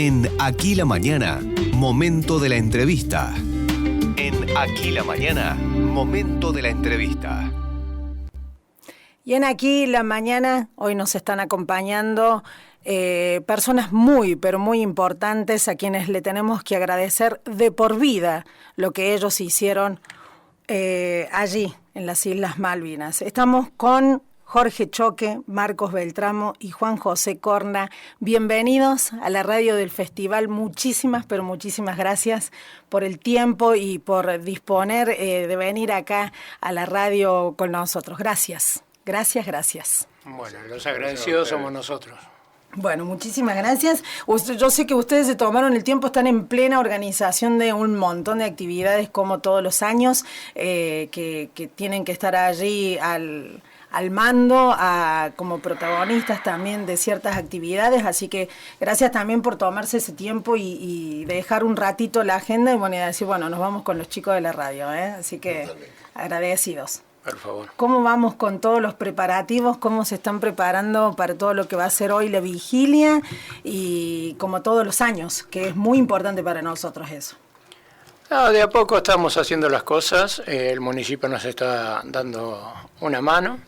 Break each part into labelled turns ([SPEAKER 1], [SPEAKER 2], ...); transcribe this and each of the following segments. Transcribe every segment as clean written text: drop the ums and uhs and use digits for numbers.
[SPEAKER 1] En Aquí la Mañana, momento de la entrevista. En Aquí la Mañana, momento de la entrevista.
[SPEAKER 2] Y en Aquí la Mañana, hoy nos están acompañando personas muy, pero muy importantes a quienes le tenemos que agradecer de por vida lo que ellos hicieron allí, en las Islas Malvinas. Estamos con Jorge Choque, Marcos Beltramo y Juan José Corna. Bienvenidos a la radio del festival. Muchísimas, pero muchísimas gracias por el tiempo y por disponer de venir acá a la radio con nosotros. Gracias, gracias, gracias.
[SPEAKER 3] Bueno, los agradecidos somos nosotros.
[SPEAKER 2] Bueno, muchísimas gracias. Yo sé que ustedes se tomaron el tiempo, están en plena organización de un montón de actividades como todos los años, que tienen que estar allí al mando, como protagonistas también de ciertas actividades, así que gracias también por tomarse ese tiempo y dejar un ratito la agenda y bueno, y decir, bueno, nos vamos con los chicos de la radio, así que agradecidos.
[SPEAKER 3] Por favor.
[SPEAKER 2] ¿Cómo vamos con todos los preparativos? ¿Cómo se están preparando para todo lo que va a ser hoy la vigilia? Y como todos los años, que es muy importante para nosotros eso.
[SPEAKER 3] De a poco estamos haciendo las cosas, el municipio nos está dando una mano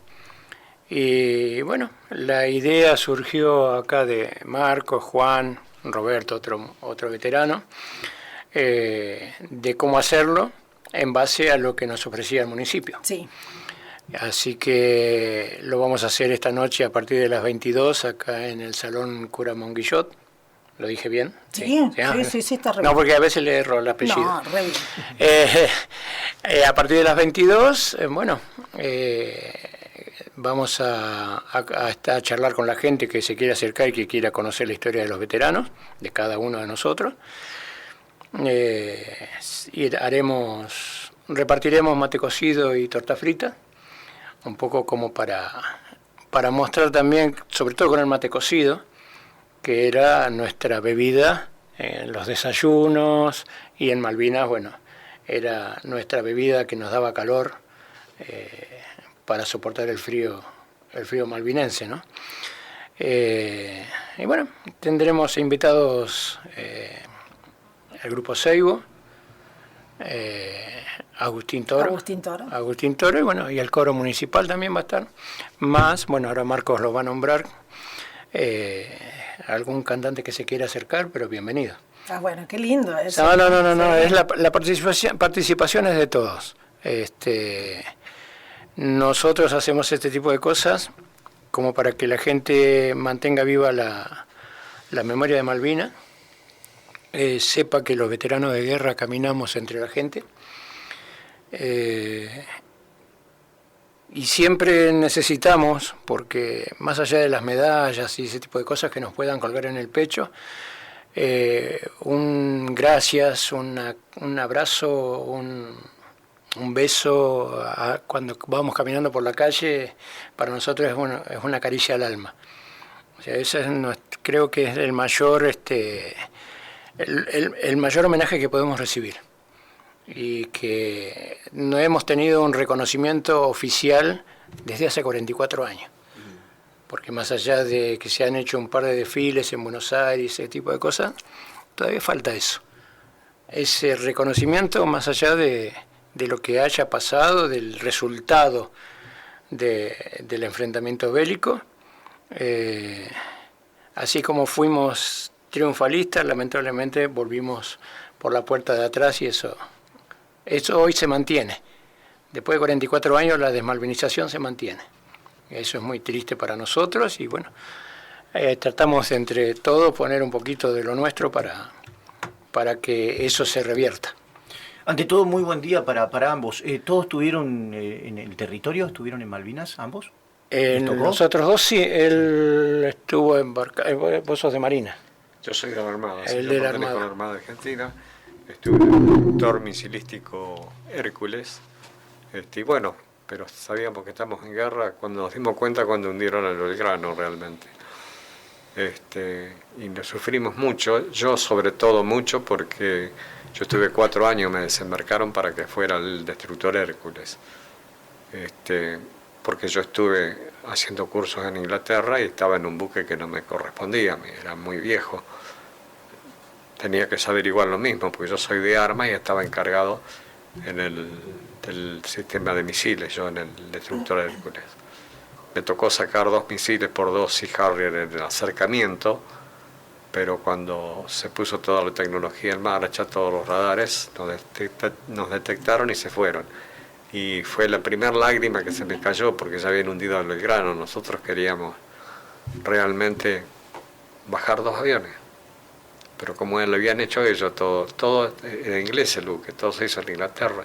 [SPEAKER 3] y bueno, la idea surgió acá de Marcos, Juan, Roberto, otro veterano, de cómo hacerlo en base a lo que nos ofrecía el municipio.
[SPEAKER 2] Sí.
[SPEAKER 3] Así que lo vamos a hacer esta noche a partir de las 22 acá en el Salón Cura Monguillot. ¿Lo dije bien?
[SPEAKER 2] Sí, sí, está re bien.
[SPEAKER 3] No, porque a veces le erro el apellido.
[SPEAKER 2] No, re bien.
[SPEAKER 3] A partir de las 22, vamos a charlar con la gente que se quiera acercar y que quiera conocer la historia de los veteranos, de cada uno de nosotros. Y repartiremos mate cocido y torta frita, un poco como para mostrar también, sobre todo con el mate cocido, que era nuestra bebida en los desayunos y en Malvinas, bueno, era nuestra bebida que nos daba calor para soportar el frío malvinense, ¿no? Y bueno, tendremos invitados el grupo Seibo, Agustín Toro y bueno, y el coro municipal también va a estar, más, bueno, ahora Marcos lo va a nombrar, algún cantante que se quiera acercar, pero bienvenido.
[SPEAKER 2] Bueno, qué lindo eso.
[SPEAKER 3] No, es la participación es de todos. Nosotros hacemos este tipo de cosas como para que la gente mantenga viva la memoria de Malvinas, sepa que los veteranos de guerra caminamos entre la gente, y siempre necesitamos, porque más allá de las medallas y ese tipo de cosas que nos puedan colgar en el pecho, un gracias, un abrazo, un beso cuando vamos caminando por la calle, para nosotros es una caricia al alma. O sea, ese creo que es el mayor el mayor homenaje que podemos recibir, y que no hemos tenido un reconocimiento oficial desde hace 44 años, porque más allá de que se han hecho un par de desfiles en Buenos Aires, ese tipo de cosas, todavía falta eso, ese reconocimiento más allá de lo que haya pasado, del resultado del enfrentamiento bélico. Así como fuimos triunfalistas, lamentablemente volvimos por la puerta de atrás, y eso hoy se mantiene. Después de 44 años la desmalvinización se mantiene. Eso es muy triste para nosotros y bueno, tratamos entre todos poner un poquito de lo nuestro para que eso se revierta.
[SPEAKER 4] Ante todo, muy buen día para ambos. ¿Todos estuvieron en el territorio? ¿Estuvieron en Malvinas, ambos?
[SPEAKER 3] Nosotros dos sí, él estuvo en vos sos de Marina.
[SPEAKER 5] Yo soy de la Armada,
[SPEAKER 3] el de la Armada.
[SPEAKER 5] Con la Armada Argentina. Estuve en el motor misilístico Hércules. Y bueno, pero sabíamos que estamos en guerra cuando nos dimos cuenta cuando hundieron el Belgrano realmente. Y lo sufrimos mucho, yo sobre todo mucho, porque yo estuve 4 años, me desembarcaron para que fuera el destructor Hércules. Porque yo estuve haciendo cursos en Inglaterra y estaba en un buque que no me correspondía, era muy viejo. tenía que saber igual lo mismo, porque yo soy de armas y estaba encargado del sistema de misiles, yo en el destructor Hércules. Me tocó sacar 2 misiles por 2 Sea Harrier en el acercamiento, pero cuando se puso toda la tecnología en marcha, todos los radares nos detectaron y se fueron. Y fue la primera lágrima que se me cayó porque ya habían hundido el Belgrano. Nosotros queríamos realmente bajar 2 aviones, pero como lo habían hecho ellos, todo era inglés el buque, todo se hizo en Inglaterra.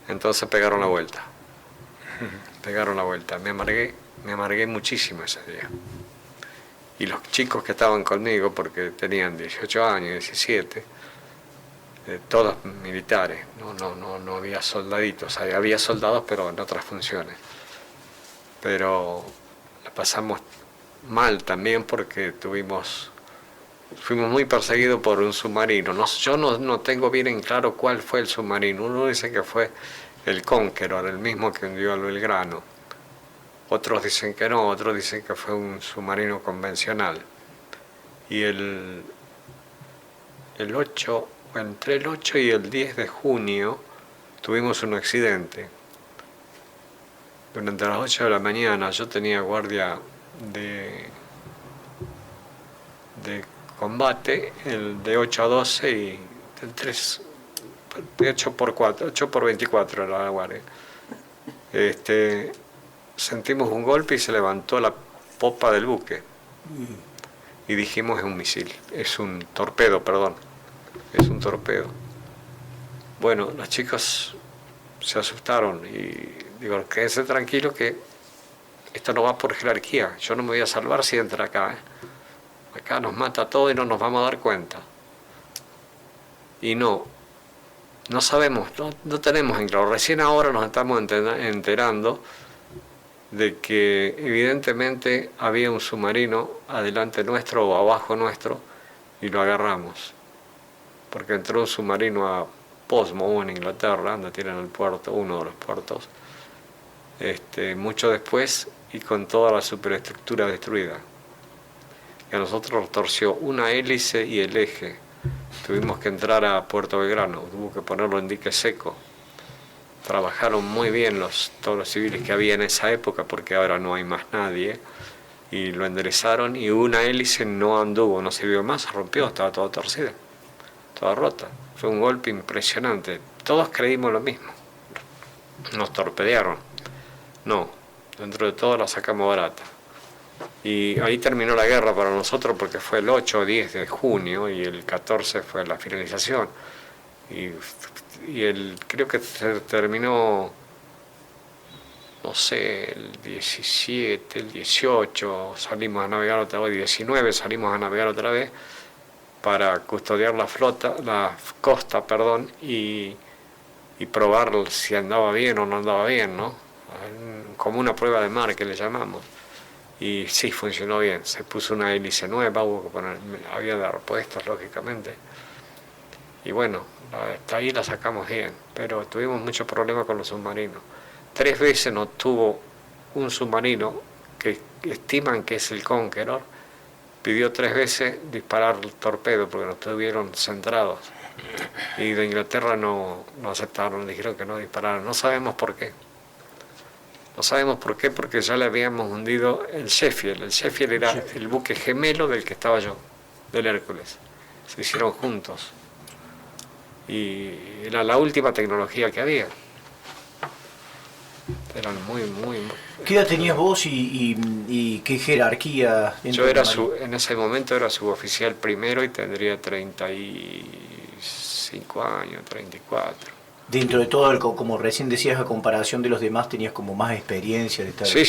[SPEAKER 5] Entonces pegaron la vuelta. Me amargué muchísimo ese día. Y los chicos que estaban conmigo, porque tenían 18 años, 17, todos militares, no había soldaditos, había soldados pero en otras funciones. Pero la pasamos mal también porque fuimos muy perseguidos por un submarino. Yo no tengo bien en claro cuál fue el submarino. Uno dice que fue el Conqueror, el mismo que hundió el Belgrano. Otros dicen que no, otros dicen que fue un submarino convencional. Y entre el 8 y el 10 de junio tuvimos un accidente. Durante las 8 de la mañana yo tenía guardia de combate, el de 8 a 12 y del 3, 8 por 24 era la guardia. Sentimos un golpe y se levantó la popa del buque. Y dijimos, es un misil, es un torpedo. Bueno, las chicas se asustaron y digo, quédense tranquilos que esto no va por jerarquía, yo no me voy a salvar si entra acá. Acá nos mata todo y no nos vamos a dar cuenta. Y no sabemos, no tenemos en claro. Recién ahora nos estamos enterando de que evidentemente había un submarino adelante nuestro o abajo nuestro y lo agarramos. Porque entró un submarino a Portsmouth en Inglaterra, donde tienen el puerto, uno de los puertos, mucho después y con toda la superestructura destruida. Y a nosotros nos torció una hélice y el eje. Tuvimos que entrar a Puerto Belgrano, tuvo que ponerlo en dique seco. Trabajaron muy bien todos los civiles que había en esa época, porque ahora no hay más nadie, y lo enderezaron y una hélice no anduvo, no sirvió más, se rompió, estaba toda torcida, toda rota. Fue un golpe impresionante. Todos creímos lo mismo. Nos torpedearon. No, dentro de todo la sacamos barata. Y ahí terminó la guerra para nosotros porque fue el 8 o 10 de junio y el 14 fue la finalización. Y creo que se terminó, no sé, el 17, el 18, salimos a navegar otra vez, el 19 salimos a navegar otra vez para custodiar la costa, y probar si andaba bien o no andaba bien, ¿no? Como una prueba de mar que le llamamos. Y sí, funcionó bien, se puso una hélice nueva, había de repuestos, lógicamente. Y bueno, hasta ahí la sacamos bien, pero tuvimos muchos problemas con los submarinos. 3 veces nos tuvo un submarino que estiman que es el Conqueror, pidió 3 veces disparar el torpedo porque nos tuvieron centrados. Y de Inglaterra no aceptaron, dijeron que no dispararan. No sabemos por qué. No sabemos por qué, porque ya le habíamos hundido el Sheffield. El Sheffield era el buque gemelo del que estaba yo, del Hércules. Se hicieron juntos. Y era la última tecnología que había. Eran muy...
[SPEAKER 4] ¿Qué edad tenías vos y qué jerarquía?
[SPEAKER 5] Yo en ese momento era suboficial primero y tendría 35 años, 34.
[SPEAKER 4] Dentro de todo, como recién decías, a comparación de los demás, tenías como más experiencia de estar...
[SPEAKER 5] Sí.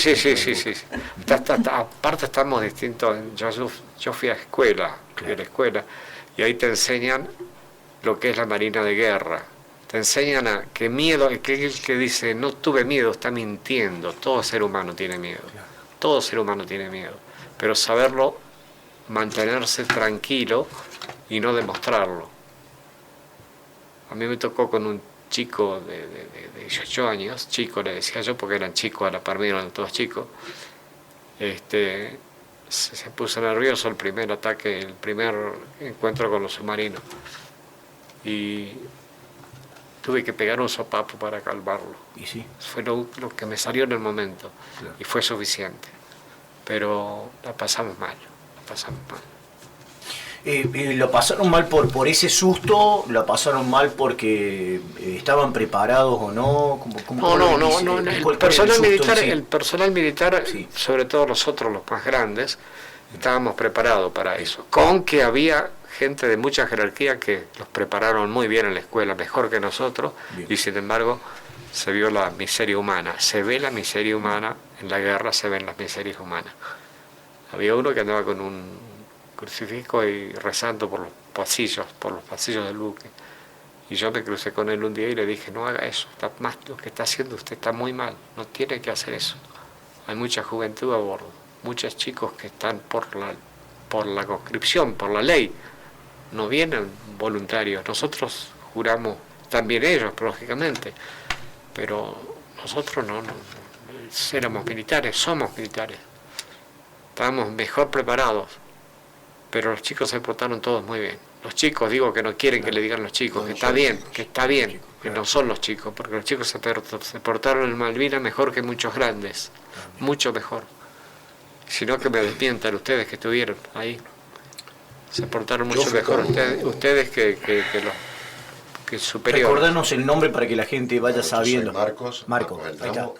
[SPEAKER 5] Aparte estamos distintos. Yo fui a la escuela, y ahí te enseñan lo que es la Marina de Guerra. Te enseñan a que miedo, que el que dice no tuve miedo está mintiendo. Todo ser humano tiene miedo. Todo ser humano tiene miedo. Pero saberlo, mantenerse tranquilo y no demostrarlo. A mí me tocó con un chico de 18 años, chico le decía yo porque eran chicos, a la par mía eran todos chicos, se puso nervioso el primer ataque, el primer encuentro con los submarinos. Y tuve que pegar un sopapo para calmarlo.
[SPEAKER 4] Y sí.
[SPEAKER 5] Fue lo que me salió en el momento.
[SPEAKER 4] Claro.
[SPEAKER 5] Y fue suficiente. Pero la pasamos mal.
[SPEAKER 4] ¿Lo pasaron mal por ese susto? ¿Lo pasaron mal porque estaban preparados o no?
[SPEAKER 5] No. El personal militar,
[SPEAKER 4] sí,
[SPEAKER 5] sobre todo nosotros los más grandes, estábamos preparados para eso. Con que había gente de mucha jerarquía que los prepararon muy bien en la escuela, mejor que nosotros, bien. Y sin embargo se vio la miseria humana. Se ve la miseria humana, en la guerra se ven las miserias humanas. Había uno que andaba con un crucifijo y rezando por los pasillos del buque. Y yo me crucé con él un día y le dije, no haga eso, lo que está haciendo usted está muy mal, no tiene que hacer eso. Hay mucha juventud a bordo, muchos chicos que están por la conscripción, por la ley, no vienen voluntarios. Nosotros juramos, también ellos, lógicamente, pero nosotros no éramos militares, somos militares. Estábamos mejor preparados, pero los chicos se portaron todos muy bien. Los chicos, digo que no quieren que le digan los chicos, que está bien, que no son los chicos, porque los chicos se portaron en Malvinas mejor que muchos grandes, mucho mejor. Sino que me desmientan ustedes que estuvieron ahí. Se portaron mucho mejor ustedes que superiores.
[SPEAKER 4] Recordanos el nombre para que la gente vaya sabiendo.
[SPEAKER 6] Marcos Beltramo,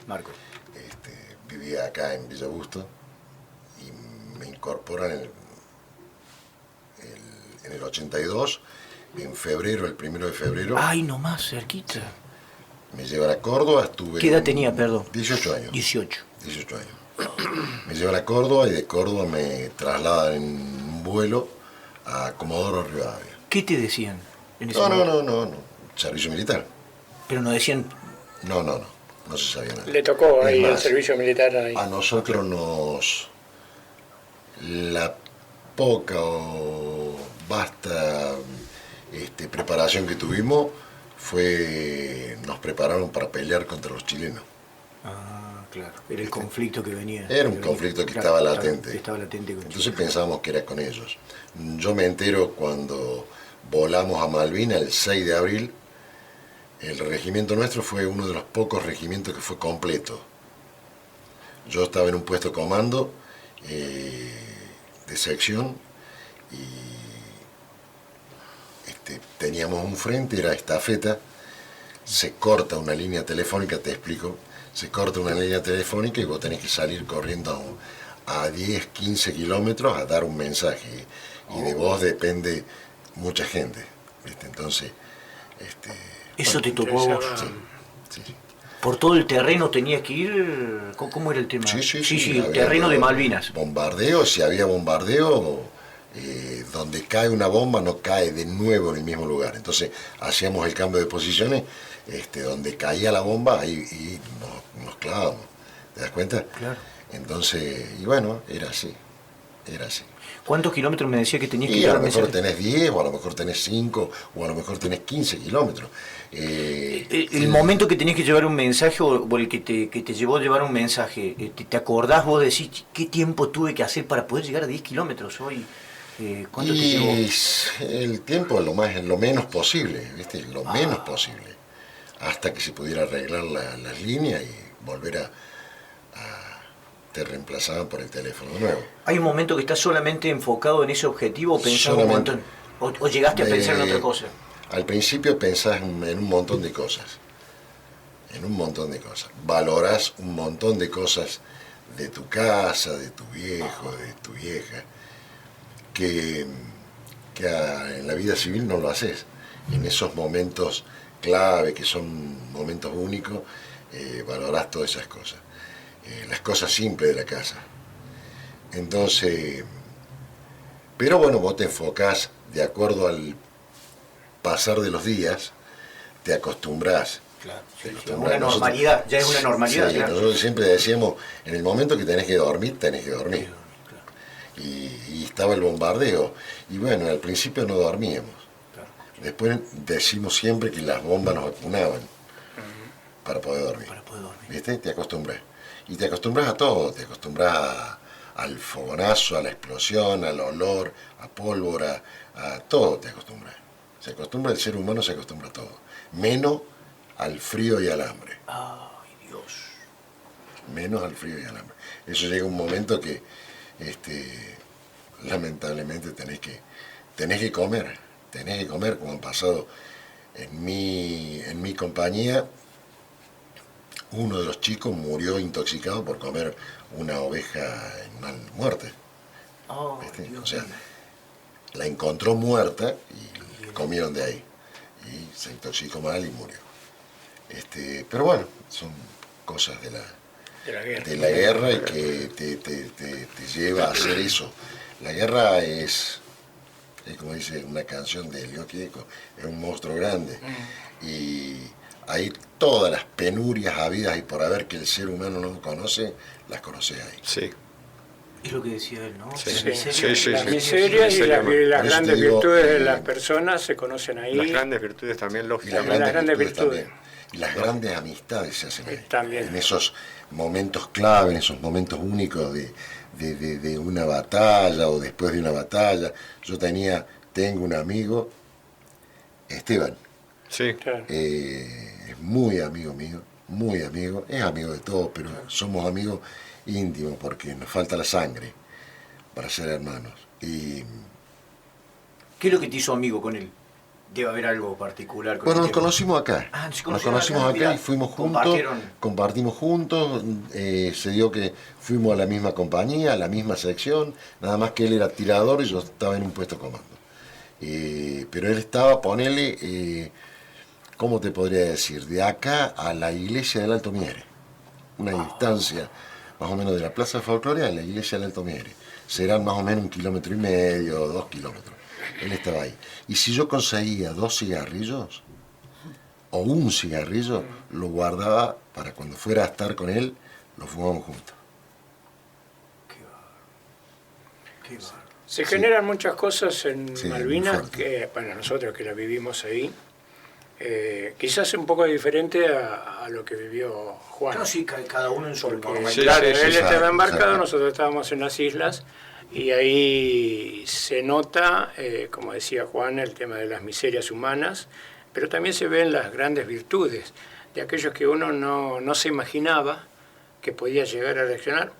[SPEAKER 4] Marcos.
[SPEAKER 6] Vivía acá en Villa Busto y me incorporan en el 82, en febrero, el 1 de febrero.
[SPEAKER 4] Ay, nomás, cerquita.
[SPEAKER 6] Me llevan a Córdoba, estuve...
[SPEAKER 4] ¿Qué edad tenía, perdón?
[SPEAKER 6] 18 años.
[SPEAKER 4] 18
[SPEAKER 6] años. Me llevan a Córdoba y de Córdoba me trasladan en un vuelo a Comodoro Rivadavia.
[SPEAKER 4] ¿Qué te decían en ese
[SPEAKER 6] momento? No. Servicio militar.
[SPEAKER 4] ¿Pero no decían...?
[SPEAKER 6] No se sabía nada.
[SPEAKER 3] ¿Le tocó ahí el servicio militar? Ahí.
[SPEAKER 6] A nosotros la poca o vasta preparación que tuvimos nos prepararon para pelear contra los chilenos.
[SPEAKER 4] Ah, claro. Era el conflicto que venía.
[SPEAKER 6] Era un conflicto que estaba latente. Entonces
[SPEAKER 4] Chile.
[SPEAKER 6] pensábamos que era con ellos. Yo me entero cuando volamos a Malvinas el 6 de abril. El regimiento nuestro fue uno de los pocos regimientos que fue completo. Yo estaba en un puesto comando de sección y teníamos un frente, era estafeta. Se corta una línea telefónica, te explico. Se corta una línea telefónica y vos tenés que salir corriendo a 10, 15 kilómetros a dar un mensaje. Y de vos depende mucha gente. Entonces...
[SPEAKER 4] ¿Eso te tocó a vos?
[SPEAKER 6] Sí.
[SPEAKER 4] ¿Por todo el terreno tenías que ir? ¿Cómo era el tema?
[SPEAKER 6] Sí,
[SPEAKER 4] el terreno de Malvinas.
[SPEAKER 6] Bombardeo, si había bombardeo, donde cae una bomba no cae de nuevo en el mismo lugar. Entonces hacíamos el cambio de posiciones, donde caía la bomba y nos clavábamos. ¿Te das cuenta?
[SPEAKER 4] Claro.
[SPEAKER 6] Entonces, y bueno, era así.
[SPEAKER 4] ¿Cuántos kilómetros me decía que tenías que ir?
[SPEAKER 6] Y a lo mejor tenés 10, o a lo mejor tenés 5, o a lo mejor tenés 15 kilómetros.
[SPEAKER 4] El momento que tenías que llevar un mensaje, o el que te llevó a llevar un mensaje, ¿te acordás vos de decir qué tiempo tuve que hacer para poder llegar a 10 kilómetros hoy? ¿Cuánto te llevó?
[SPEAKER 6] El tiempo lo menos posible, ¿viste? Lo menos posible. Hasta que se pudiera arreglar las líneas y volver te reemplazaban por el teléfono nuevo.
[SPEAKER 4] ¿Hay un momento que estás solamente enfocado en ese objetivo o pensás un montón? ¿O llegaste a pensar en otra cosa?
[SPEAKER 6] Al principio pensás en un montón de cosas. Valorás un montón de cosas de tu casa, de tu viejo, de tu vieja, que en la vida civil no lo haces. En esos momentos clave, que son momentos únicos, valorás todas esas cosas. Las cosas simples de la casa. Entonces, pero bueno, vos te enfocás de acuerdo al pasar de los días, te acostumbrás.
[SPEAKER 4] Claro, una normalidad, ya es una normalidad.
[SPEAKER 6] Sí,
[SPEAKER 4] claro.
[SPEAKER 6] Nosotros siempre decíamos, en el momento que tenés que dormir, tenés que dormir. Claro. Y estaba el bombardeo. Y bueno, al principio no dormíamos. Claro. Después decimos siempre que las bombas nos vacunaban para poder dormir.
[SPEAKER 4] Para poder dormir.
[SPEAKER 6] ¿Viste? Te acostumbras. Y te acostumbras a todo, te acostumbras al fogonazo, a la explosión, al olor, a pólvora, a todo te acostumbras. Se acostumbra, el ser humano se acostumbra a todo, menos al frío y al hambre.
[SPEAKER 4] Ay, Dios.
[SPEAKER 6] Menos al frío y al hambre. Eso llega un momento que lamentablemente tenés que comer como han pasado en mi compañía. Uno de los chicos murió intoxicado por comer una oveja en mal muerte.
[SPEAKER 4] Oh,
[SPEAKER 6] O sea, la encontró muerta y comieron de ahí. Y se intoxicó mal y murió. Pero bueno, son cosas de la guerra y que te lleva a hacer eso. La guerra es como dice una canción de Elio Quieco, es un monstruo grande. Y hay todas las penurias habidas y por haber que el ser humano no conoce, las conoce ahí.
[SPEAKER 5] Sí.
[SPEAKER 4] Es lo que decía él, ¿no?
[SPEAKER 5] Sí,
[SPEAKER 3] Sí, las miserias y las grandes virtudes de las personas se conocen ahí.
[SPEAKER 5] Las grandes virtudes también,
[SPEAKER 6] Y
[SPEAKER 5] lógicamente.
[SPEAKER 6] las grandes virtudes
[SPEAKER 3] virtudes.
[SPEAKER 6] también. Y las grandes amistades se hacen ahí.
[SPEAKER 3] También.
[SPEAKER 6] En esos momentos clave, en esos momentos únicos de una batalla o después de una batalla. Yo tengo un amigo, Esteban,
[SPEAKER 5] Sí.
[SPEAKER 3] Claro.
[SPEAKER 6] es muy amigo mío, muy amigo, es amigo de todos, pero somos amigos íntimos porque nos falta la sangre para ser hermanos. Y
[SPEAKER 4] ¿Qué es lo que te hizo amigo con él? Debe haber algo particular con
[SPEAKER 6] bueno,
[SPEAKER 4] el
[SPEAKER 6] nos
[SPEAKER 4] tema.
[SPEAKER 6] conocimos acá.
[SPEAKER 4] Ah, se
[SPEAKER 6] Nos
[SPEAKER 4] conocieron
[SPEAKER 6] conocimos
[SPEAKER 4] acá,
[SPEAKER 6] acá
[SPEAKER 4] mirá,
[SPEAKER 6] y fuimos juntos,
[SPEAKER 4] compartieron.
[SPEAKER 6] compartimos juntos, se dio que fuimos a la misma compañía, a la misma sección, nada más que él era tirador y yo estaba en un puesto de comando. Pero él estaba, ponele, ¿cómo te podría decir? De acá a la iglesia del Alto Miere, una distancia más o menos de la Plaza Folclorea a la iglesia del Alto Miere. Serán más o menos 1,5 kilómetros o 2 kilómetros. Él estaba ahí. Y si yo conseguía 2 cigarrillos o un cigarrillo, lo guardaba para cuando fuera a estar con él, lo fumábamos juntos.
[SPEAKER 4] Qué bárbaro.
[SPEAKER 3] Se generan muchas cosas en
[SPEAKER 6] Sí, muy
[SPEAKER 3] Malvinas
[SPEAKER 6] fuerte.
[SPEAKER 3] que para nosotros que la vivimos ahí, quizás un poco diferente a lo que vivió Juan.
[SPEAKER 4] Claro, sí, cada uno en su
[SPEAKER 3] Porque,
[SPEAKER 4] normalidad.
[SPEAKER 5] Sí,
[SPEAKER 3] claro,
[SPEAKER 5] sí,
[SPEAKER 3] él
[SPEAKER 5] sí,
[SPEAKER 3] estaba
[SPEAKER 6] exacto,
[SPEAKER 3] embarcado,
[SPEAKER 6] exacto.
[SPEAKER 3] nosotros estábamos en las islas y ahí se nota, como decía Juan, el tema de las miserias humanas, pero también se ven las grandes virtudes de aquellos que uno no se imaginaba que podía llegar a reaccionar.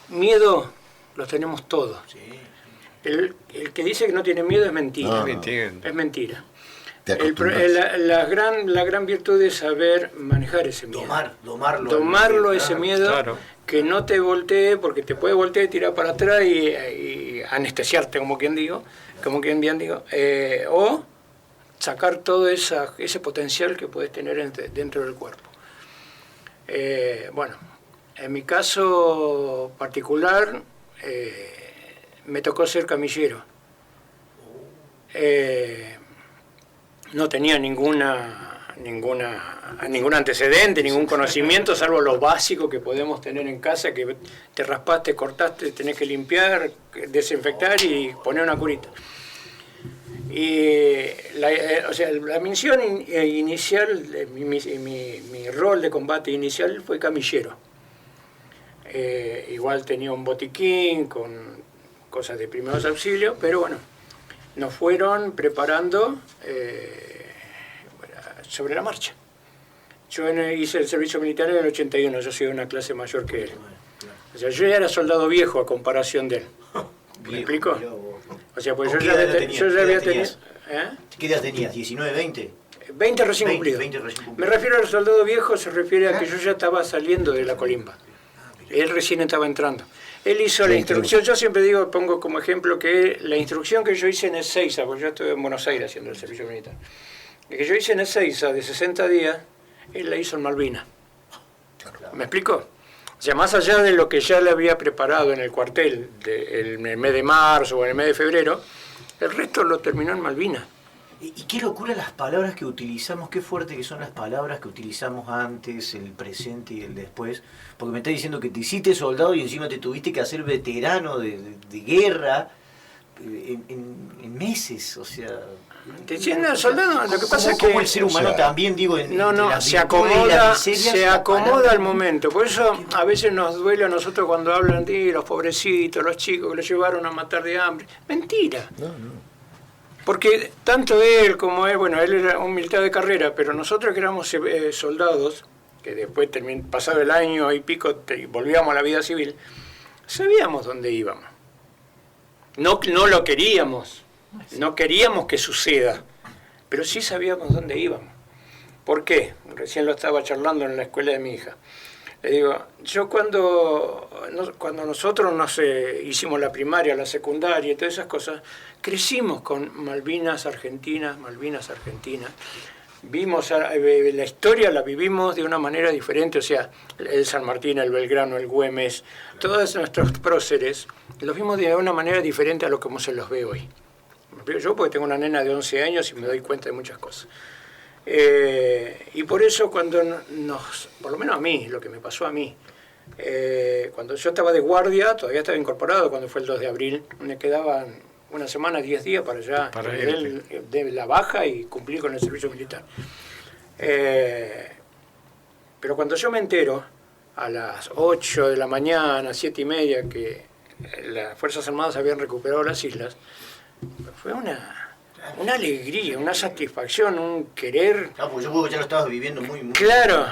[SPEAKER 3] Miedo los tenemos todos.
[SPEAKER 4] Sí.
[SPEAKER 3] El que dice que no tiene miedo es mentira.
[SPEAKER 6] No,
[SPEAKER 5] Me entiendo.
[SPEAKER 3] Es mentira.
[SPEAKER 6] Te
[SPEAKER 3] El pro-
[SPEAKER 6] acostumbras.
[SPEAKER 3] la gran virtud es saber manejar ese miedo.
[SPEAKER 4] Domarlo.
[SPEAKER 3] Tomarlo ese
[SPEAKER 4] Claro.
[SPEAKER 3] miedo,
[SPEAKER 5] claro.
[SPEAKER 3] que no te voltee, porque te puede voltear y tirar para atrás y anestesiarte, como quien bien digo, o sacar todo ese potencial que puedes tener dentro del cuerpo. Bueno, en mi caso particular, me tocó ser camillero. No tenía ningún antecedente, ningún conocimiento, salvo lo básico que podemos tener en casa, que te raspaste, cortaste, tenés que limpiar, desinfectar y poner una curita. Y la misión inicial, mi rol de combate inicial fue camillero. Igual tenía un botiquín con cosas de primeros auxilios, pero bueno, nos fueron preparando sobre la marcha. Yo hice el servicio militar en el 81, yo soy de una clase mayor que él. O sea, yo ya era soldado viejo a comparación de él. ¿Me explico?
[SPEAKER 4] Mirá vos.
[SPEAKER 3] O sea, pues
[SPEAKER 4] ¿Con
[SPEAKER 3] yo
[SPEAKER 4] qué
[SPEAKER 3] ya
[SPEAKER 4] edad
[SPEAKER 3] había,
[SPEAKER 4] tenías?
[SPEAKER 3] yo ya
[SPEAKER 4] ¿Qué
[SPEAKER 3] había
[SPEAKER 4] edad
[SPEAKER 3] tenido...
[SPEAKER 4] tenías? ¿Qué edad tenías? ¿19, 20?
[SPEAKER 3] 20 recién
[SPEAKER 4] 20,
[SPEAKER 3] cumplido.
[SPEAKER 4] 20 recién cumplido.
[SPEAKER 3] Me refiero al soldado viejo, se refiere a que yo ya estaba saliendo de la colimba. Él recién estaba entrando. Él hizo la instrucción, yo siempre digo, pongo como ejemplo que la instrucción que yo hice en Ezeiza, porque yo estuve en Buenos Aires haciendo el servicio militar, que yo hice en Ezeiza de 60 días, él la hizo en Malvinas. ¿Me explico? O sea, más allá de lo que ya le había preparado en el cuartel en el mes de marzo o en el mes de febrero, el resto lo terminó en Malvinas.
[SPEAKER 4] Y qué locura las palabras que utilizamos, qué fuerte que son las palabras que utilizamos antes, el presente y el después. Porque me estás diciendo que te hiciste soldado y encima te tuviste que hacer veterano de guerra en meses, o sea...
[SPEAKER 3] Diciendo al soldado, lo que pasa es que...
[SPEAKER 4] Como el ser humano también, digo, en
[SPEAKER 3] No,
[SPEAKER 4] las
[SPEAKER 3] se
[SPEAKER 4] virtudes y las
[SPEAKER 3] acomoda,
[SPEAKER 4] miserias,
[SPEAKER 3] se
[SPEAKER 4] la
[SPEAKER 3] acomoda
[SPEAKER 4] palabra-
[SPEAKER 3] al momento. Por eso a veces nos duele a nosotros cuando hablan de los pobrecitos, los chicos que los llevaron a matar de hambre. Mentira. Porque tanto él como él, bueno, él era un militar de carrera, pero nosotros que éramos soldados, que después pasado el año y pico volvíamos a la vida civil, sabíamos dónde íbamos. No lo queríamos, no queríamos que suceda, pero sí sabíamos dónde íbamos. ¿Por qué? Recién lo estaba charlando en la escuela de mi hija. Le digo, yo cuando nosotros hicimos la primaria, la secundaria y todas esas cosas, crecimos con Malvinas Argentinas. Vimos la historia, la vivimos de una manera diferente, o sea, el San Martín, el Belgrano, el Güemes, todos nuestros próceres, los vimos de una manera diferente a lo como se los ve hoy. Yo porque tengo una nena de 11 años y me doy cuenta de muchas cosas. Y por eso cuando por lo menos a mí, lo que me pasó a mí, cuando yo estaba de guardia, todavía estaba incorporado cuando fue el 2 de abril, me quedaban una semana, 10 días para ya de la baja y cumplir con el servicio militar. Pero cuando yo me entero, a las 8 de la mañana, 7 y media, que las Fuerzas Armadas habían recuperado las islas, fue una alegría, una satisfacción, un querer.
[SPEAKER 4] Ah, pues yo ya lo estaba viviendo muy...
[SPEAKER 3] Claro,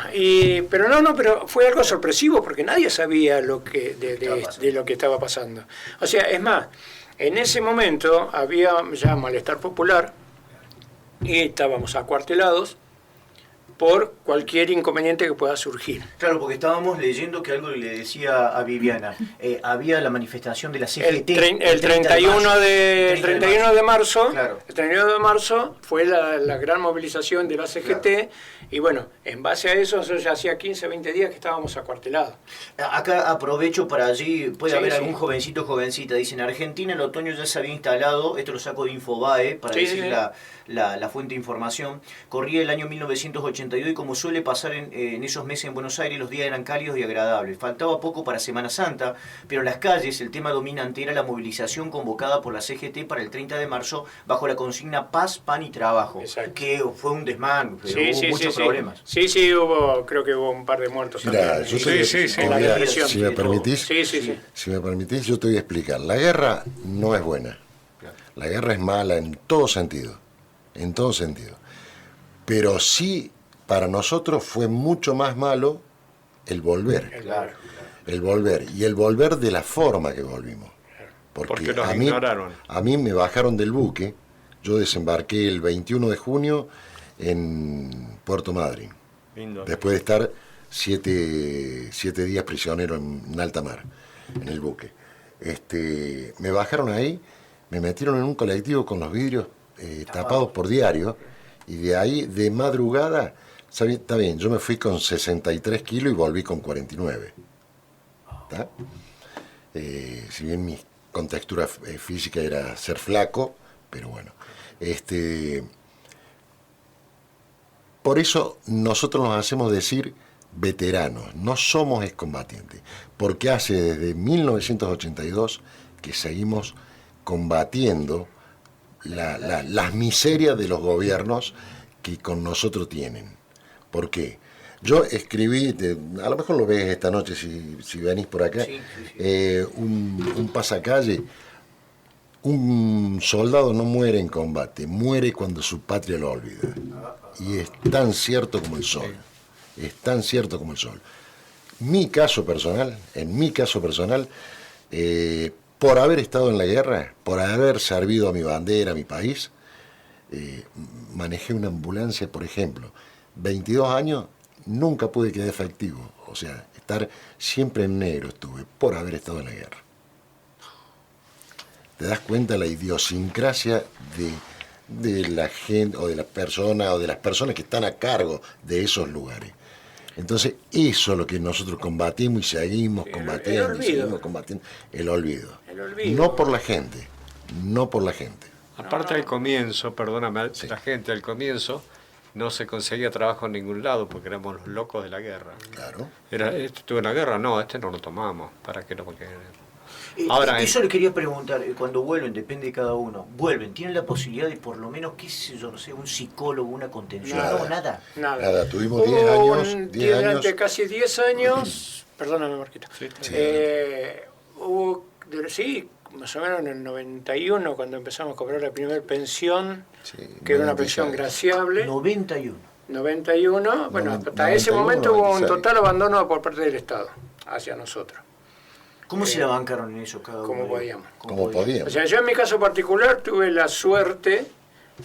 [SPEAKER 3] pero fue algo sorpresivo porque nadie sabía de lo que estaba pasando. O sea, es más, en ese momento había ya malestar popular y estábamos acuartelados por cualquier inconveniente que pueda surgir.
[SPEAKER 4] Claro, porque estábamos leyendo que algo le decía a Viviana, había la manifestación de la CGT.
[SPEAKER 3] El 31 de marzo,
[SPEAKER 4] claro.
[SPEAKER 3] El 31 de marzo fue la gran movilización de la CGT, claro. Y bueno, en base a eso, ya hacía 15, 20 días que estábamos acuartelados.
[SPEAKER 4] Acá aprovecho para allí, puede haber algún jovencito o jovencita, dicen, Argentina el otoño ya se había instalado, esto lo saco de Infobae, para decir la fuente de información, corría el año 1982 y como suele pasar en esos meses en Buenos Aires, los días eran cálidos y agradables. Faltaba poco para Semana Santa, pero en las calles el tema dominante era la movilización convocada por la CGT para el 30 de marzo bajo la consigna Paz, Pan y Trabajo. Exacto. Que fue un desmán, hubo muchos problemas.
[SPEAKER 3] Sí, creo que hubo un par de muertos.
[SPEAKER 6] Mirá, yo si me permitís, yo te voy a explicar. La guerra no es buena. La guerra es mala en todo sentido. En todo sentido. Pero sí, para nosotros fue mucho más malo el volver. Claro. El volver. Y el volver de la forma que volvimos.
[SPEAKER 5] Porque nos ignoraron.
[SPEAKER 6] A mí me bajaron del buque. Yo desembarqué el 21 de junio en Puerto Madryn. Lindo. Después de estar 7 días prisionero en alta mar, en el buque. Me bajaron ahí, me metieron en un colectivo con los vidrios tapados por diario, y de ahí, de madrugada, está bien, yo me fui con 63 kilos y volví con 49. ¿Está? Si bien mi contextura física era ser flaco, pero bueno. Por eso nosotros nos hacemos decir veteranos, no somos excombatientes, porque hace desde 1982 que seguimos combatiendo las miserias de los gobiernos que con nosotros tienen. ¿Por qué? Yo escribí, a lo mejor lo ves esta noche si venís por acá, un pasacalle. Un soldado no muere en combate, muere cuando su patria lo olvida. Y es tan cierto como el sol. Es tan cierto como el sol. En mi caso personal, por haber estado en la guerra, por haber servido a mi bandera, a mi país, manejé una ambulancia, por ejemplo. 22 años, nunca pude quedar efectivo. O sea, estar siempre en negro estuve, por haber estado en la guerra. Te das cuenta la idiosincrasia de la gente o de las personas que están a cargo de esos lugares. Entonces, eso es lo que nosotros combatimos y seguimos combatiendo. El olvido. No por la gente.
[SPEAKER 5] Aparte al comienzo, perdóname, la gente al comienzo no se conseguía trabajo en ningún lado porque éramos los locos de la guerra.
[SPEAKER 6] Claro.
[SPEAKER 5] Estuvo en la guerra, no, no lo tomamos. ¿Para qué no? Porque Ahora,
[SPEAKER 4] Eso le quería preguntar, cuando vuelven, depende de cada uno, vuelven, ¿tienen la posibilidad de por lo menos, qué sé yo, no sé, un psicólogo, una contención? No, nada.
[SPEAKER 6] Nada, tuvimos 10 años. 10 años.
[SPEAKER 3] Durante casi 10 años, perdóname Marquito, hubo, sí, más o menos en el 91, cuando empezamos a cobrar la primera pensión, que era una pensión graciable. 91, bueno, hasta ese momento hubo un total abandono por parte del Estado hacia nosotros.
[SPEAKER 4] ¿Cómo se la bancaron en eso cada uno?
[SPEAKER 3] Como podíamos.
[SPEAKER 6] Como podíamos.
[SPEAKER 3] O sea, yo en mi caso particular tuve la suerte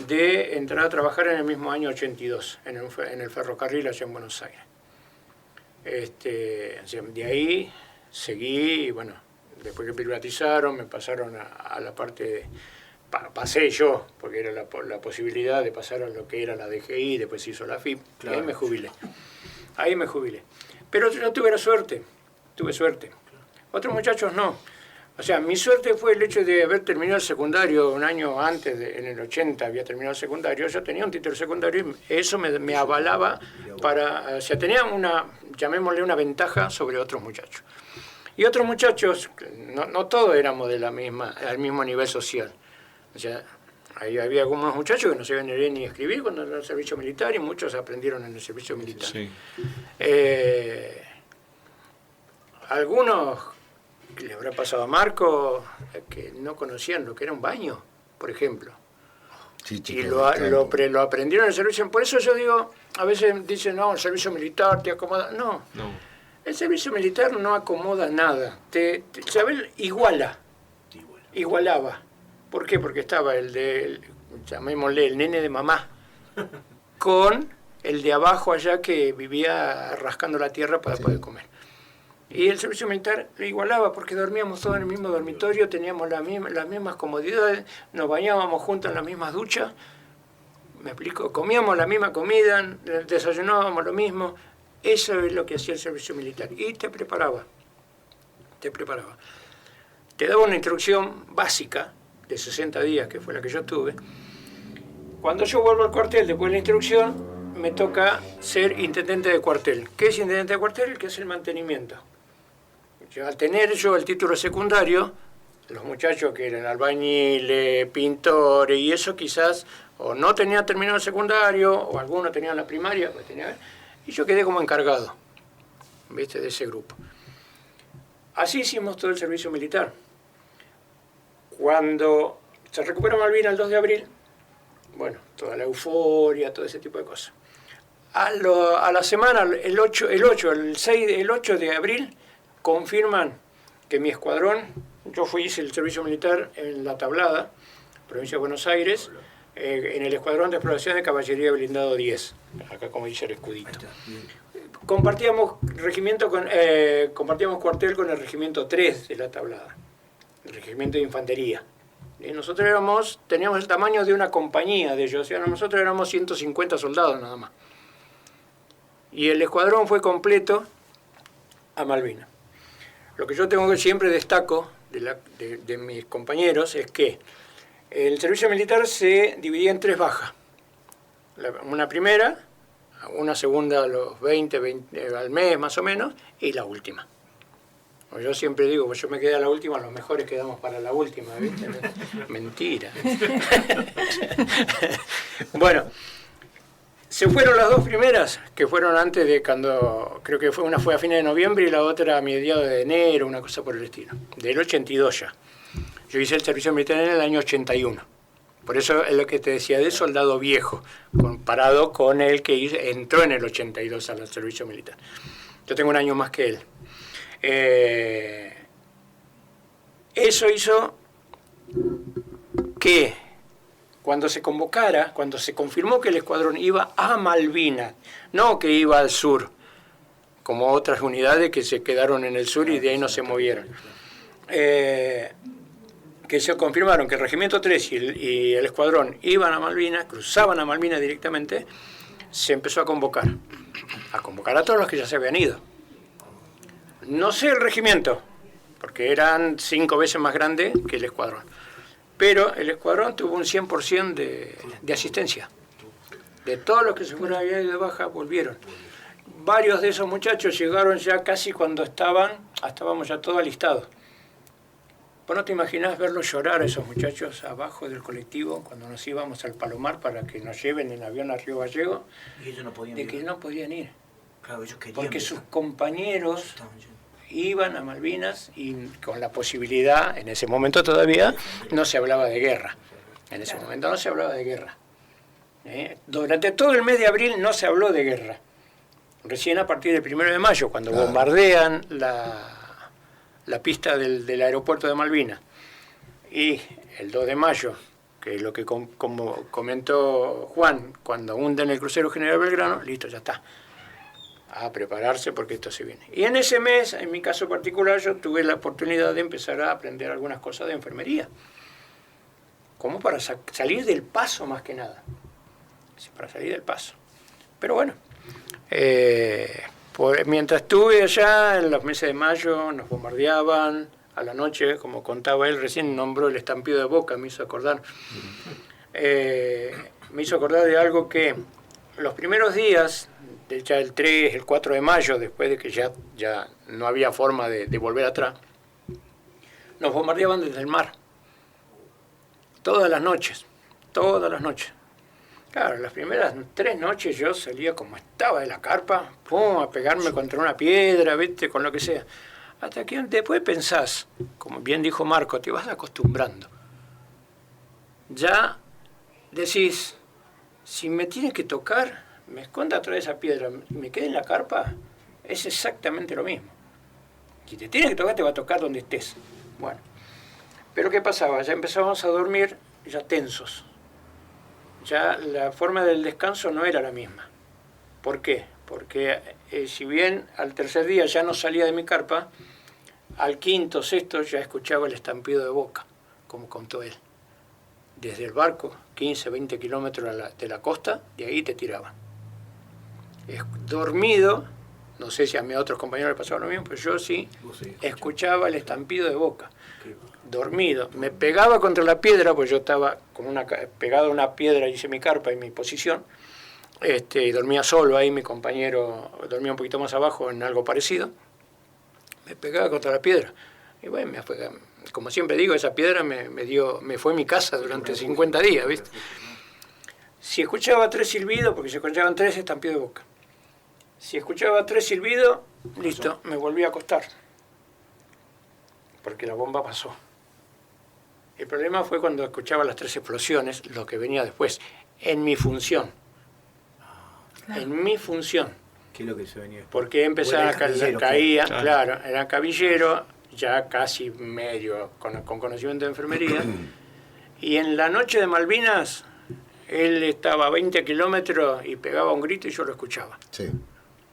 [SPEAKER 3] de entrar a trabajar en el mismo año 82, en el ferrocarril allá en Buenos Aires. De ahí seguí, y bueno, después que privatizaron, me pasaron a la parte de... Pasé yo, porque era la posibilidad de pasar a lo que era la DGI, después se hizo la FIP, claro. Y ahí me jubilé. Pero yo tuve suerte. Otros muchachos no. O sea, mi suerte fue el hecho de haber terminado el secundario un año antes, en el 80 había terminado el secundario, yo tenía un título secundario y eso me avalaba para... O sea, tenía llamémosle una ventaja sobre otros muchachos. Y otros muchachos, no todos éramos al mismo nivel social. O sea, ahí había algunos muchachos que no sabían leer ni escribir cuando era el servicio militar y muchos aprendieron en el servicio militar. Sí. Algunos, que le habrá pasado a Marco, que no conocían lo que era un baño, por ejemplo. Sí, y lo aprendieron en el servicio. Por eso yo digo, a veces dicen, no, el servicio militar te acomoda. No. El servicio militar no acomoda nada. ¿Sabes? Igualaba. ¿Por qué? Porque estaba llamémosle, el nene de mamá, con el de abajo allá que vivía rascando la tierra para poder comer. Y el servicio militar lo igualaba porque dormíamos todos en el mismo dormitorio, teníamos las mismas comodidades, nos bañábamos juntos en las mismas duchas, ¿me explico? Comíamos la misma comida, desayunábamos lo mismo. Eso es lo que hacía el servicio militar. Y te preparaba. Te daba una instrucción básica de 60 días, que fue la que yo tuve. Cuando yo vuelvo al cuartel, después de la instrucción, me toca ser intendente de cuartel. ¿Qué es intendente de cuartel? El que hace el mantenimiento. Al tener yo el título secundario, los muchachos que eran albañiles, pintores y eso quizás o no tenían terminado el secundario o algunos tenían la primaria, y yo quedé como encargado, ¿viste?, de ese grupo. Así hicimos todo el servicio militar. Cuando se recupera Malvinas el 2 de abril, bueno, toda la euforia, todo ese tipo de cosas. A la semana, el 8 de abril, confirman que mi escuadrón, yo hice el servicio militar en La Tablada, provincia de Buenos Aires, en el escuadrón de exploración de caballería blindado 10, acá como dice el escudito. Compartíamos cuartel con el regimiento 3 de La Tablada, el regimiento de infantería. Y nosotros teníamos el tamaño de una compañía de ellos, o sea, nosotros éramos 150 soldados nada más. Y el escuadrón fue completo a Malvinas. Lo que yo siempre destaco de mis compañeros es que el servicio militar se dividía en 3 bajas. Una primera, una segunda a los 20 al mes más o menos, y la última. Yo siempre digo, pues yo me quedé a la última, los mejores quedamos para la última, ¿viste? Mentira. Bueno, se fueron las 2 primeras, que fueron antes de cuando, creo que una fue a fines de noviembre y la otra a mediados de enero, una cosa por el estilo, del 82 ya. Yo hice el servicio militar en el año 81. Por eso es lo que te decía de soldado viejo, comparado con el que entró en el 82 al servicio militar. Yo tengo un año más que él. Eso hizo que cuando se convocara, cuando se confirmó que el escuadrón iba a Malvinas, no que iba al sur, como otras unidades que se quedaron en el sur y de ahí no se movieron, que se confirmaron que el regimiento 3 y el escuadrón iban a Malvinas, cruzaban a Malvinas directamente, se empezó a convocar a todos los que ya se habían ido. No sé el regimiento, porque eran 5 veces más grande que el escuadrón. Pero el escuadrón tuvo un 100% de asistencia. De todos los que se fueron de baja, volvieron. Varios de esos muchachos llegaron ya casi cuando estábamos ya todos alistados. Vos no te imaginás verlos llorar a esos muchachos abajo del colectivo cuando nos íbamos al Palomar para que nos lleven en avión a Río Gallego,
[SPEAKER 4] Y ellos no podían
[SPEAKER 3] de
[SPEAKER 4] ir.
[SPEAKER 3] que no podían ir,
[SPEAKER 4] Claro, ellos querían
[SPEAKER 3] porque
[SPEAKER 4] viajar.
[SPEAKER 3] sus compañeros
[SPEAKER 4] Estaban yendo.
[SPEAKER 3] iban a Malvinas y con la posibilidad, en ese momento todavía, no se hablaba de guerra. En ese momento no se hablaba de guerra. Durante todo el mes de abril no se habló de guerra. Recién a partir del 1 de mayo, cuando bombardean la pista del aeropuerto de Malvinas, y el 2 de mayo, que es lo que como comentó Juan, cuando hunden el crucero General Belgrano, listo, ya está. A prepararse porque esto se viene. Y en ese mes, en mi caso particular, yo tuve la oportunidad de empezar a aprender algunas cosas de enfermería. Como para salir del paso más que nada. Sí, para salir del paso. Pero bueno, mientras estuve allá, en los meses de mayo, nos bombardeaban. A la noche, como contaba él, recién nombró el estampido de Boca, me hizo acordar. Me hizo acordar de algo que los primeros días, ya el 3, el 4 de mayo, después de que ya no había forma de volver atrás, nos bombardeaban desde el mar. Todas las noches. Claro, las primeras 3 noches yo salía como estaba de la carpa, pum, a pegarme contra una piedra, ¿viste? Con lo que sea. Hasta que después pensás, como bien dijo Marco, te vas acostumbrando. Ya decís, si me tiene que tocar, me esconda atrás de esa piedra y me quede en la carpa, es exactamente lo mismo. Si te tiene que tocar, te va a tocar donde estés. Bueno, pero ¿qué pasaba? Ya empezábamos a dormir ya tensos. Ya la forma del descanso no era la misma. ¿Por qué? Porque si bien al tercer día ya no salía de mi carpa, al quinto, sexto ya escuchaba el estampido de Boca, como contó él. Desde el barco, 15, 20 kilómetros de la costa, de ahí te tiraban. Dormido, no sé si a mis otros compañeros les pasaba lo mismo, pero yo sí escuchaba el estampido de Boca. Dormido, me pegaba contra la piedra, pues yo estaba pegado a una piedra, hice mi carpa y mi posición, y dormía solo ahí, mi compañero dormía un poquito más abajo en algo parecido, me pegaba contra la piedra, y bueno, como siempre digo, esa piedra me fue mi casa durante 50 días, ¿viste? Si escuchaba 3 silbidos, porque se escuchaban 3 estampidos de Boca, si escuchaba 3 silbidos, listo, me volví a acostar, porque la bomba pasó. El problema fue cuando escuchaba las 3 explosiones, lo que venía después, en mi función. Claro. En mi función.
[SPEAKER 4] ¿Qué es lo que se venía?
[SPEAKER 3] Porque empezaban a caer, claro, era cabillero, ya casi medio con conocimiento de enfermería. Y en la noche de Malvinas, él estaba a 20 kilómetros y pegaba un grito y yo lo escuchaba.
[SPEAKER 6] Sí.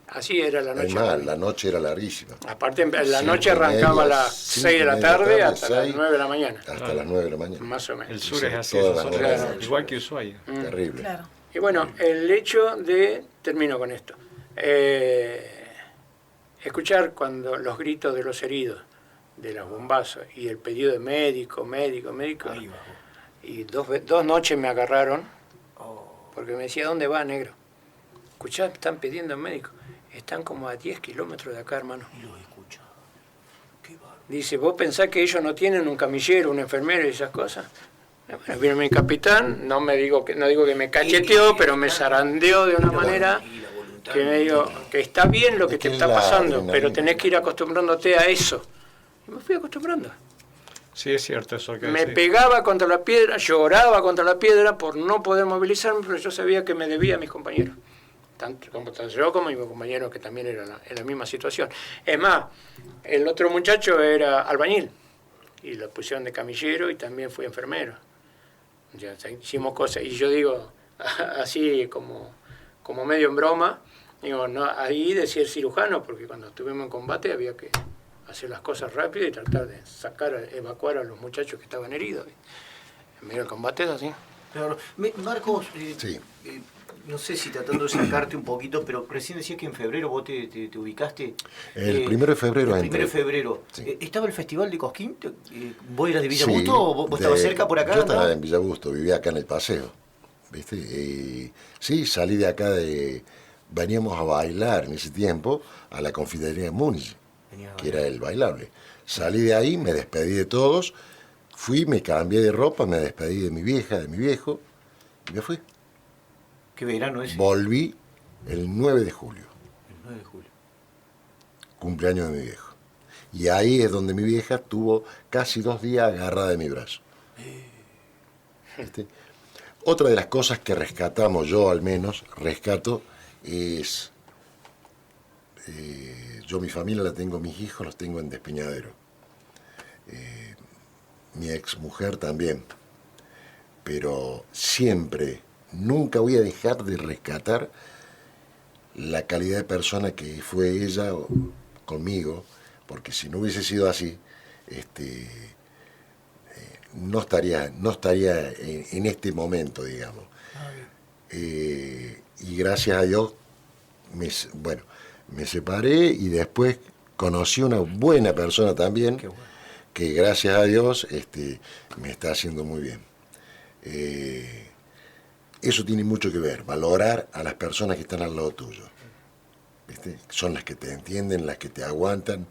[SPEAKER 3] Así era la noche.
[SPEAKER 6] Además, la noche era larguísima.
[SPEAKER 3] Aparte, la noche arrancaba a las 6 de la tarde hasta las 9 de la mañana.
[SPEAKER 6] Hasta las 9 de la mañana.
[SPEAKER 3] Más o menos.
[SPEAKER 5] El sur es así,
[SPEAKER 6] Todas las
[SPEAKER 5] nosotros,
[SPEAKER 6] horas.
[SPEAKER 5] igual que Ushuaia.
[SPEAKER 6] Terrible.
[SPEAKER 2] Claro.
[SPEAKER 3] Y bueno, el hecho de, termino con esto, escuchar cuando los gritos de los heridos, de los bombazos, y el pedido de médico, y dos noches me agarraron, porque me decía, ¿dónde va, negro? Escuchá, están pidiendo médico. Están como a 10 kilómetros de acá, hermano.
[SPEAKER 4] Y los escucha. Qué bárbaro.
[SPEAKER 3] Dice, ¿vos pensás que ellos no tienen un camillero, un enfermero y esas cosas? Bueno, vino mi capitán, no digo que me cacheteó, pero me zarandeó de una manera que me dijo que está bien lo que te está pasando, pero tenés que ir acostumbrándote a eso. Y me fui acostumbrando.
[SPEAKER 5] Sí, es cierto eso que
[SPEAKER 3] Me
[SPEAKER 5] decís.
[SPEAKER 3] pegaba contra la piedra, lloraba contra la piedra por no poder movilizarme, pero yo sabía que me debía a mis compañeros. Tanto yo como mi compañero, que también era en la misma situación. Es más, el otro muchacho era albañil y lo pusieron de camillero y también fui enfermero. Ya hicimos cosas, y yo digo, así como medio en broma, digo, no, ahí decía el cirujano, porque cuando estuvimos en combate había que hacer las cosas rápido y tratar de evacuar a los muchachos que estaban heridos. En medio del combate es así.
[SPEAKER 4] Claro. Marcos,
[SPEAKER 6] Sí.
[SPEAKER 4] No sé si tratando de sacarte un poquito, pero recién decías que en febrero vos te ubicaste.
[SPEAKER 6] El 1 de febrero
[SPEAKER 4] El 1
[SPEAKER 6] entré.
[SPEAKER 4] de febrero.
[SPEAKER 6] Sí.
[SPEAKER 4] ¿Estaba el Festival de Cosquín? ¿Vos eras de Villa
[SPEAKER 6] Sí,
[SPEAKER 4] Busto o vos estabas cerca por acá?
[SPEAKER 6] Yo estaba
[SPEAKER 4] ¿no?
[SPEAKER 6] en Villa Busto, vivía acá en el paseo. ¿Viste? Y sí, salí de acá veníamos a bailar en ese tiempo a la confitería de Múnich, que era el bailable. salí de ahí, me despedí de todos, fui, me cambié de ropa, me despedí de mi vieja, de mi viejo, y me fui.
[SPEAKER 4] ¿Qué verano es?
[SPEAKER 6] Volví el 9 de julio,
[SPEAKER 4] El 9 de julio.
[SPEAKER 6] cumpleaños de mi viejo. Y ahí es donde mi vieja estuvo casi 2 días agarrada de mi brazo. ¿Viste? Otra de las cosas que rescatamos, yo al menos rescato, es... yo mi familia la tengo, mis hijos los tengo en Despeñadero. Mi ex mujer también. Pero siempre, nunca voy a dejar de rescatar la calidad de persona que fue ella conmigo, porque si no hubiese sido así, no estaría en este momento, digamos. Y gracias a Dios, me separé y después conocí una buena persona también, que gracias a Dios me está haciendo muy bien. Eso tiene mucho que ver, valorar a las personas que están al lado tuyo. ¿Viste? Son las que te entienden, las que te aguantan,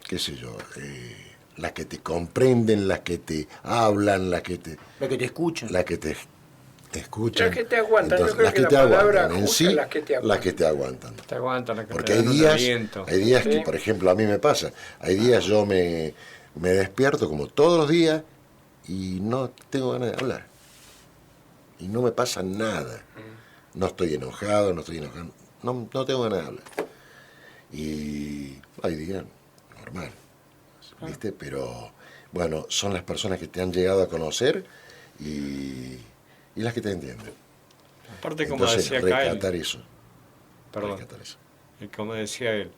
[SPEAKER 6] qué sé yo, las que te comprenden, las que te hablan, las que te
[SPEAKER 4] escuchan.
[SPEAKER 6] Las que te escuchan.
[SPEAKER 3] Las que te aguantan.
[SPEAKER 6] Entonces,
[SPEAKER 3] Yo creo
[SPEAKER 6] las
[SPEAKER 3] que
[SPEAKER 6] que
[SPEAKER 3] la
[SPEAKER 6] te
[SPEAKER 3] palabra
[SPEAKER 6] aguantan, en
[SPEAKER 3] justa
[SPEAKER 6] sí,
[SPEAKER 3] es las que te aguantan.
[SPEAKER 6] las que te aguantan.
[SPEAKER 5] Te aguantan, las que
[SPEAKER 6] Porque
[SPEAKER 5] te
[SPEAKER 6] hay
[SPEAKER 5] dan un
[SPEAKER 6] días
[SPEAKER 5] aliento.
[SPEAKER 3] Sí.
[SPEAKER 6] que, por ejemplo, a mí me pasa, hay días yo me despierto como todos los días y no tengo ganas de hablar. Y no me pasa nada. No estoy enojado, no tengo ganas de hablar. Y hay días normal, ¿viste? Pero, bueno, son las personas que te han llegado a conocer y las que te entienden.
[SPEAKER 5] Aparte, como
[SPEAKER 6] Entonces,
[SPEAKER 5] decía acá
[SPEAKER 6] rescatar
[SPEAKER 5] él,
[SPEAKER 6] eso.
[SPEAKER 5] perdón,
[SPEAKER 6] Rescatar eso.
[SPEAKER 5] y como decía él,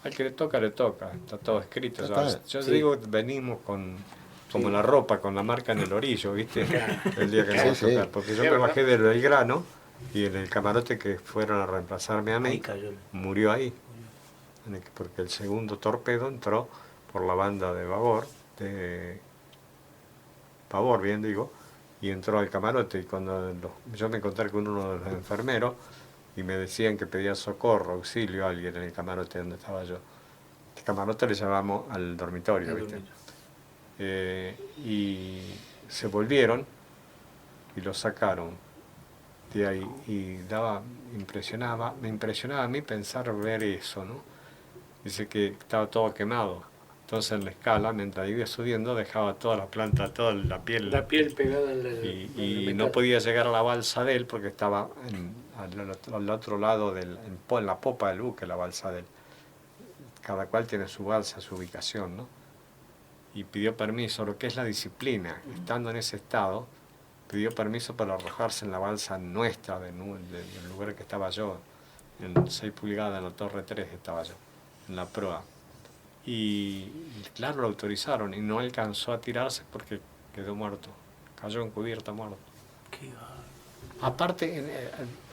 [SPEAKER 5] al que le toca, está todo escrito.
[SPEAKER 6] Ya
[SPEAKER 5] Ya.
[SPEAKER 6] está,
[SPEAKER 5] Yo
[SPEAKER 6] sí.
[SPEAKER 5] digo, venimos como la ropa, con la marca en el orillo, ¿viste? El día que nos va a
[SPEAKER 6] Sí,
[SPEAKER 5] tocar.
[SPEAKER 6] sí.
[SPEAKER 5] Porque yo me bajé del Belgrano y en el camarote que fueron a reemplazarme a mí,
[SPEAKER 4] Ahí cayó.
[SPEAKER 5] murió ahí. Porque el segundo torpedo entró por la banda de Pavor, bien digo, y entró al camarote. Y cuando yo me encontré con uno de los enfermeros y me decían que pedía socorro, auxilio a alguien en el camarote donde estaba yo. El camarote le llamamos al dormitorio, ¿viste? Y se volvieron y lo sacaron de ahí. Y me impresionaba a mí ver eso, ¿no? Dice que estaba todo quemado. Entonces en la escala, mientras iba subiendo, dejaba toda la planta, toda la piel.
[SPEAKER 3] La piel pegada en
[SPEAKER 5] Y no podía llegar a la balsa de él porque estaba al otro lado, en la popa del buque, la balsa de él. Cada cual tiene su balsa, su ubicación, ¿no? Y pidió permiso, lo que es la disciplina. Estando en ese estado, pidió permiso para arrojarse en la balsa nuestra, del lugar que estaba yo, en 6 pulgadas, en la Torre 3 estaba yo, en la proa. Y claro, lo autorizaron y no alcanzó a tirarse porque quedó muerto, cayó en cubierta muerto. Aparte,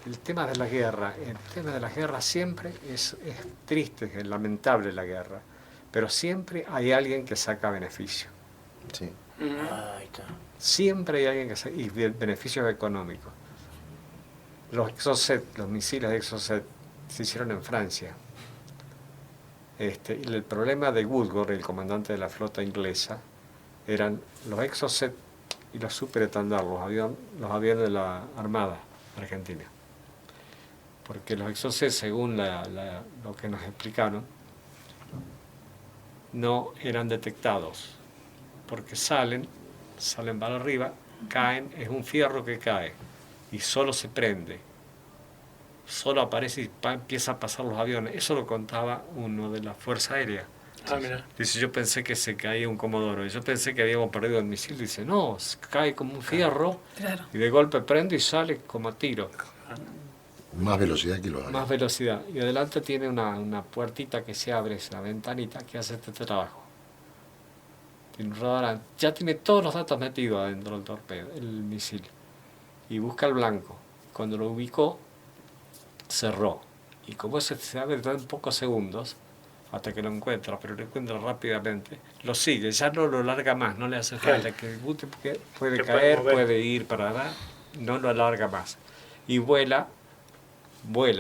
[SPEAKER 5] el tema de la guerra siempre es triste, es lamentable la guerra, pero siempre hay alguien que saca beneficio.
[SPEAKER 6] Sí.
[SPEAKER 4] Ahí está.
[SPEAKER 5] Siempre hay alguien que saca beneficios económicos. Los misiles de Exocet se hicieron en Francia. Y el problema de Woodward, el comandante de la flota inglesa, eran los Exocet y los Super Étendard, los aviones de la Armada Argentina. Porque los Exocet, según lo que nos explicaron, no eran detectados, porque salen para arriba, caen, es un fierro que cae y solo se prende. Solo aparece y empieza a pasar los aviones. Eso lo contaba uno de la Fuerza Aérea.
[SPEAKER 3] Mira.
[SPEAKER 5] Dice, yo pensé que se caía un Comodoro. Yo pensé que habíamos perdido el misil. Dice, no, cae como un fierro.
[SPEAKER 2] Claro.
[SPEAKER 5] Y de golpe prende y sale como a tiro.
[SPEAKER 6] Más velocidad que los aviones.
[SPEAKER 5] Más velocidad. Y adelante tiene una puertita que se abre, esa ventanita que hace este trabajo. Tiene un radar. Ya tiene todos los datos metidos adentro del torpedo, el misil. Y busca el blanco. Cuando lo ubicó, cerró. Y como ese se abre en pocos segundos, hasta que lo encuentra, pero lo encuentra rápidamente, lo sigue, ya no lo larga más, no le hace falta que rebute porque puede caer, puede ir para allá, no lo alarga más. Y vuela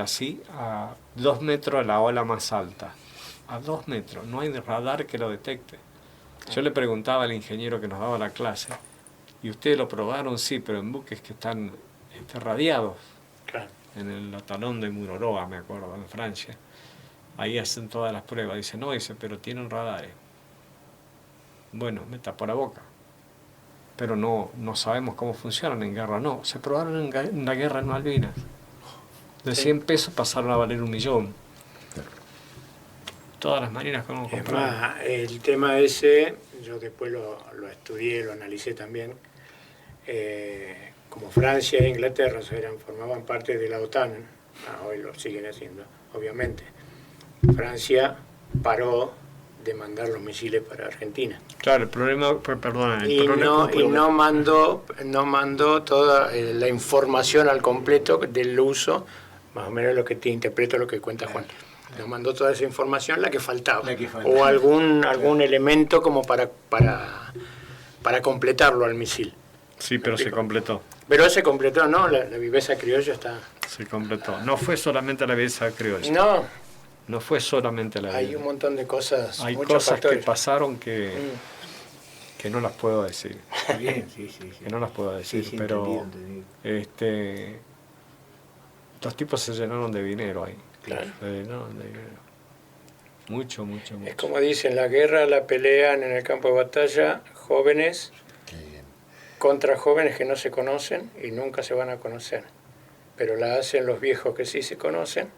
[SPEAKER 5] así a 2 metros a la ola más alta. a 2 metros, no hay radar que lo detecte. Yo le preguntaba al ingeniero que nos daba la clase, ¿y ustedes lo probaron? Sí, pero en buques que están radiados.
[SPEAKER 3] Claro.
[SPEAKER 5] En el talón de Mururoa, me acuerdo, en Francia. Ahí hacen todas las pruebas. Dice, no, pero tienen radares. Bueno, me tapó la boca. Pero no sabemos cómo funcionan en guerra, no. Se probaron en la guerra en Malvinas. De 100 pesos pasaron a valer 1 millón. Todas las marinas que hemos comprado.
[SPEAKER 3] Es más, el tema ese, yo después lo estudié, lo analicé también. Como Francia e Inglaterra formaban parte de la OTAN, hoy lo siguen haciendo, obviamente. Francia paró de mandar los misiles para Argentina.
[SPEAKER 5] Claro, el problema, perdona,
[SPEAKER 3] Y no mandó toda la información al completo del uso, más o menos lo que te interpreto lo que cuenta Juan. Nos mandó toda esa información, la que faltaba. O algún elemento como para completarlo al misil.
[SPEAKER 5] Sí, pero se completó.
[SPEAKER 3] Pero se completó, ¿no? La viveza criolla está...
[SPEAKER 5] Se completó. No fue solamente la viveza criolla. No fue solamente la
[SPEAKER 3] Hay
[SPEAKER 5] viveza.
[SPEAKER 3] un montón de cosas,
[SPEAKER 5] Hay
[SPEAKER 3] muchos
[SPEAKER 5] cosas
[SPEAKER 3] factores.
[SPEAKER 5] que pasaron que no las puedo decir.
[SPEAKER 4] Bien, sí.
[SPEAKER 5] Que no las puedo decir,
[SPEAKER 4] Sí,
[SPEAKER 5] pero
[SPEAKER 4] entendido.
[SPEAKER 5] los tipos se llenaron de dinero ahí.
[SPEAKER 3] Claro.
[SPEAKER 5] Se llenaron de dinero. Mucho.
[SPEAKER 3] Es como dicen, la guerra la pelean en el campo de batalla jóvenes contra jóvenes que no se conocen y nunca se van a conocer. Pero la hacen los viejos que sí se conocen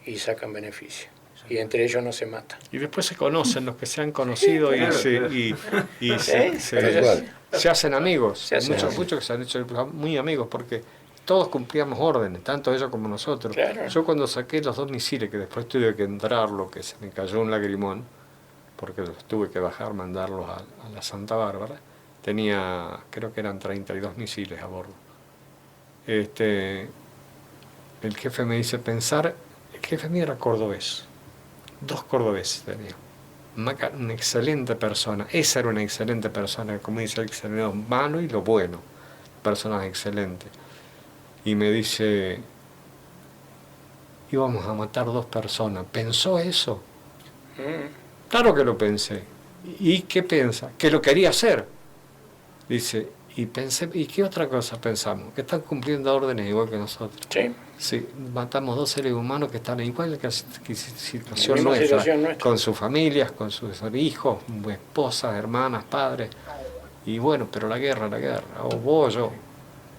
[SPEAKER 3] y sacan beneficio. Y entre ellos no se matan.
[SPEAKER 5] Y después se conocen los que se han conocido se hacen amigos. Muchos que se han hecho muy amigos porque todos cumplíamos órdenes, tanto ellos como nosotros.
[SPEAKER 3] Claro.
[SPEAKER 5] Yo cuando saqué los 2 misiles, que después tuve que entrarlo, que se me cayó un lagrimón, porque los tuve que bajar, mandarlos a la Santa Bárbara, tenía, creo que eran 32 misiles a bordo. El jefe me dice el jefe mío era cordobés, 2 cordobeses tenía. Una excelente persona, esa era una excelente persona, como dice el lo malo y lo bueno, personas excelentes. Y me dice, íbamos a matar 2 personas, ¿pensó eso? Claro que lo pensé. ¿Y qué piensa? Que lo quería hacer. Dice, y pensé, ¿y qué otra cosa pensamos? Que están cumpliendo órdenes igual que nosotros.
[SPEAKER 3] Sí.
[SPEAKER 5] Sí, matamos 2 seres humanos que están igual que situación
[SPEAKER 3] nuestra,
[SPEAKER 5] nuestra, con sus familias, con sus hijos, esposas, hermanas, padres. Y bueno, pero la guerra, o vos, yo.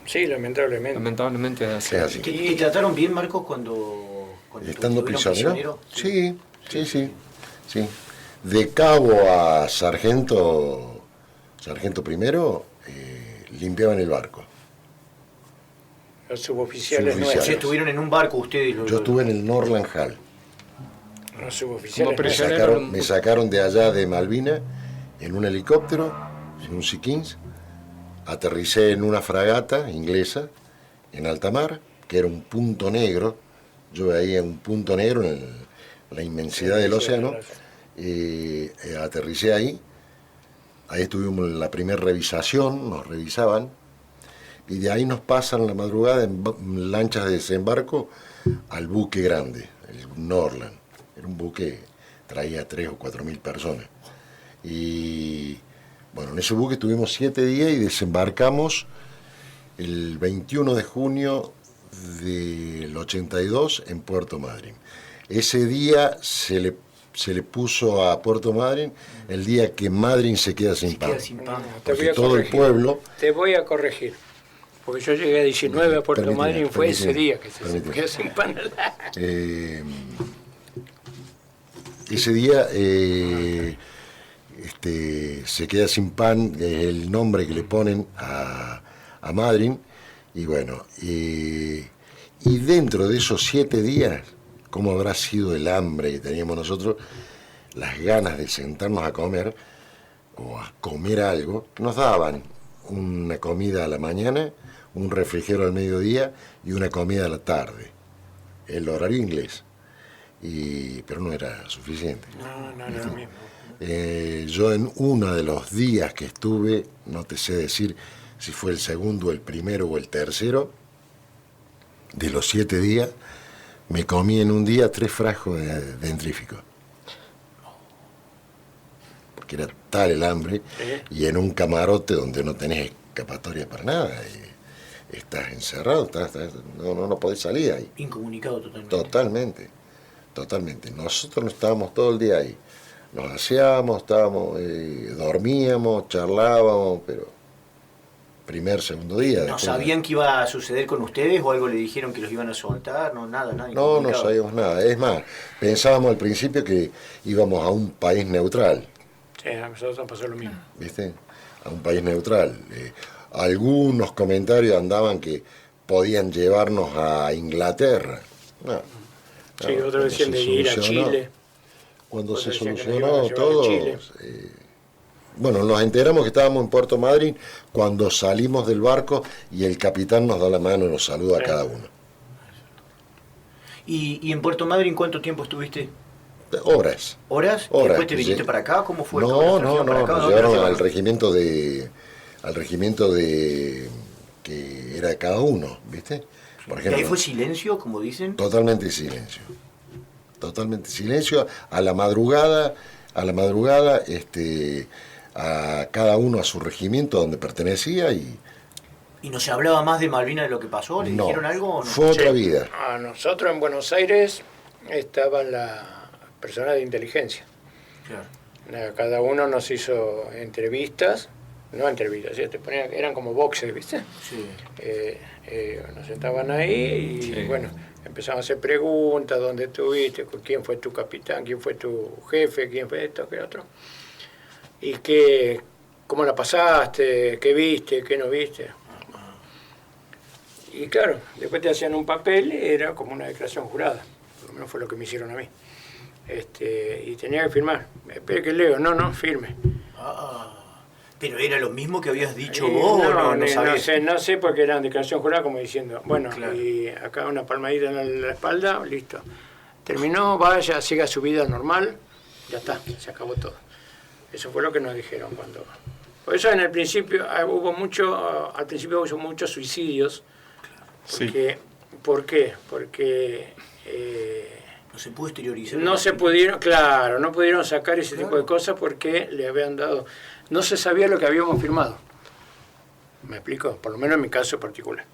[SPEAKER 3] Sí, lamentablemente.
[SPEAKER 5] Lamentablemente es así.
[SPEAKER 6] Sí, así.
[SPEAKER 4] ¿Te trataron bien, Marcos, cuando
[SPEAKER 6] ¿Estando
[SPEAKER 4] prisionero?
[SPEAKER 6] Sí. De cabo a sargento primero, limpiaban el barco.
[SPEAKER 3] Los suboficiales
[SPEAKER 6] Suboficiales.
[SPEAKER 3] nuestros.
[SPEAKER 4] Si estuvieron en un barco ustedes.
[SPEAKER 6] Yo estuve en el Norland Hall.
[SPEAKER 3] Los suboficiales
[SPEAKER 5] Como
[SPEAKER 3] nuestros.
[SPEAKER 6] Me sacaron de allá de Malvina en un helicóptero, en un Sea Kings. Aterricé en una fragata inglesa en alta mar, que era un punto negro. Yo veía un punto negro en la inmensidad del océano. Aterricé ahí. Ahí estuvimos en la primera revisación, nos revisaban. Y de ahí nos pasan la madrugada en lanchas de desembarco al buque grande, el Norland. Era un buque que traía 3.000 o 4.000 personas. Y bueno, en ese buque estuvimos 7 días y desembarcamos el 21 de junio del 82 en Puerto Madryn. Ese día se le puso a Puerto Madryn el día que Madryn se queda sin pan. Porque todo el pueblo...
[SPEAKER 3] Te voy a corregir. Porque yo llegué a 19 a Puerto Madryn y fue ese día que se quedó sin pan.
[SPEAKER 6] Ese día se queda sin pan, el nombre que le ponen a Madryn, y bueno, y dentro de esos 7 días, ¿cómo habrá sido el hambre que teníamos nosotros? Las ganas de sentarnos a comer, o a comer algo. Nos daban una comida a la mañana, un refrigerio al mediodía y una comida a la tarde, el horario inglés, pero no era suficiente.
[SPEAKER 3] No era lo mismo.
[SPEAKER 6] Yo en uno de los días que estuve, no te sé decir si fue el segundo, el primero o el tercero, de los 7 días, me comí en un día 3 frascos de dentrífico. porque era tal el hambre, y en un camarote donde no tenés escapatoria para nada, estás encerrado, no podés salir ahí.
[SPEAKER 4] Incomunicado totalmente.
[SPEAKER 6] Totalmente. Nosotros no estábamos todo el día ahí. Nos aseábamos, dormíamos, charlábamos, pero segundo día.
[SPEAKER 4] ¿No sabían qué iba a suceder con ustedes o algo le dijeron que los iban a soltar? No, nada.
[SPEAKER 6] No sabíamos nada. Es más, pensábamos al principio que íbamos a un país neutral.
[SPEAKER 3] Sí, a nosotros nos pasó lo mismo.
[SPEAKER 6] ¿Viste? A un país neutral. Algunos comentarios andaban que podían llevarnos a Inglaterra.
[SPEAKER 3] Sí, otros decían de ir a Chile.
[SPEAKER 6] Cuando se solucionó todo, bueno, nos enteramos que estábamos en Puerto Madryn cuando salimos del barco y el capitán nos da la mano y nos saluda a cada uno.
[SPEAKER 4] ¿Y en Puerto Madryn cuánto tiempo estuviste?
[SPEAKER 6] Horas.
[SPEAKER 4] ¿Horas? ¿Y después te viniste para acá? ¿Cómo fue?
[SPEAKER 6] No, nos llevaron al regimiento de que era cada uno, ¿viste? Por ejemplo,
[SPEAKER 4] ¿y ahí fue silencio, como dicen?
[SPEAKER 6] Totalmente silencio, a la madrugada, a cada uno a su regimiento donde pertenecía y
[SPEAKER 4] no se hablaba más de Malvinas de lo que pasó? ¿Le dijeron algo o no?
[SPEAKER 6] Fue otra vida.
[SPEAKER 3] A nosotros en Buenos Aires estaban las personas de inteligencia. Claro. Cada uno nos hizo entrevistas, ¿sí? Eran como boxes, ¿viste? Sí. Nos sentaban ahí y bueno, empezamos a hacer preguntas, ¿dónde estuviste? ¿Quién fue tu capitán? ¿Quién fue tu jefe? ¿Quién fue esto? ¿Qué otro? ¿Y cómo la pasaste? ¿Qué viste? ¿Qué no viste? Y claro, después te hacían un papel, era como una declaración jurada, por lo menos fue lo que me hicieron a mí. Y tenía que firmar. Espera que leo, no, firme.
[SPEAKER 4] ¿Pero era lo mismo que habías dicho vos?
[SPEAKER 3] No sé, porque era una declaración jurada como diciendo, bueno, claro. Y acá una palmadita en la espalda, listo. Terminó, vaya, siga su vida normal, ya está, se acabó todo. Eso fue lo que nos dijeron cuando... Por eso en el principio hubo muchos suicidios. Porque, sí. ¿Por qué? Porque...
[SPEAKER 4] no se pudo exteriorizar.
[SPEAKER 3] No pudieron sacar ese tipo de cosas porque le habían dado... No se sabía lo que habíamos firmado. ¿Me explico? Por lo menos en mi caso particular.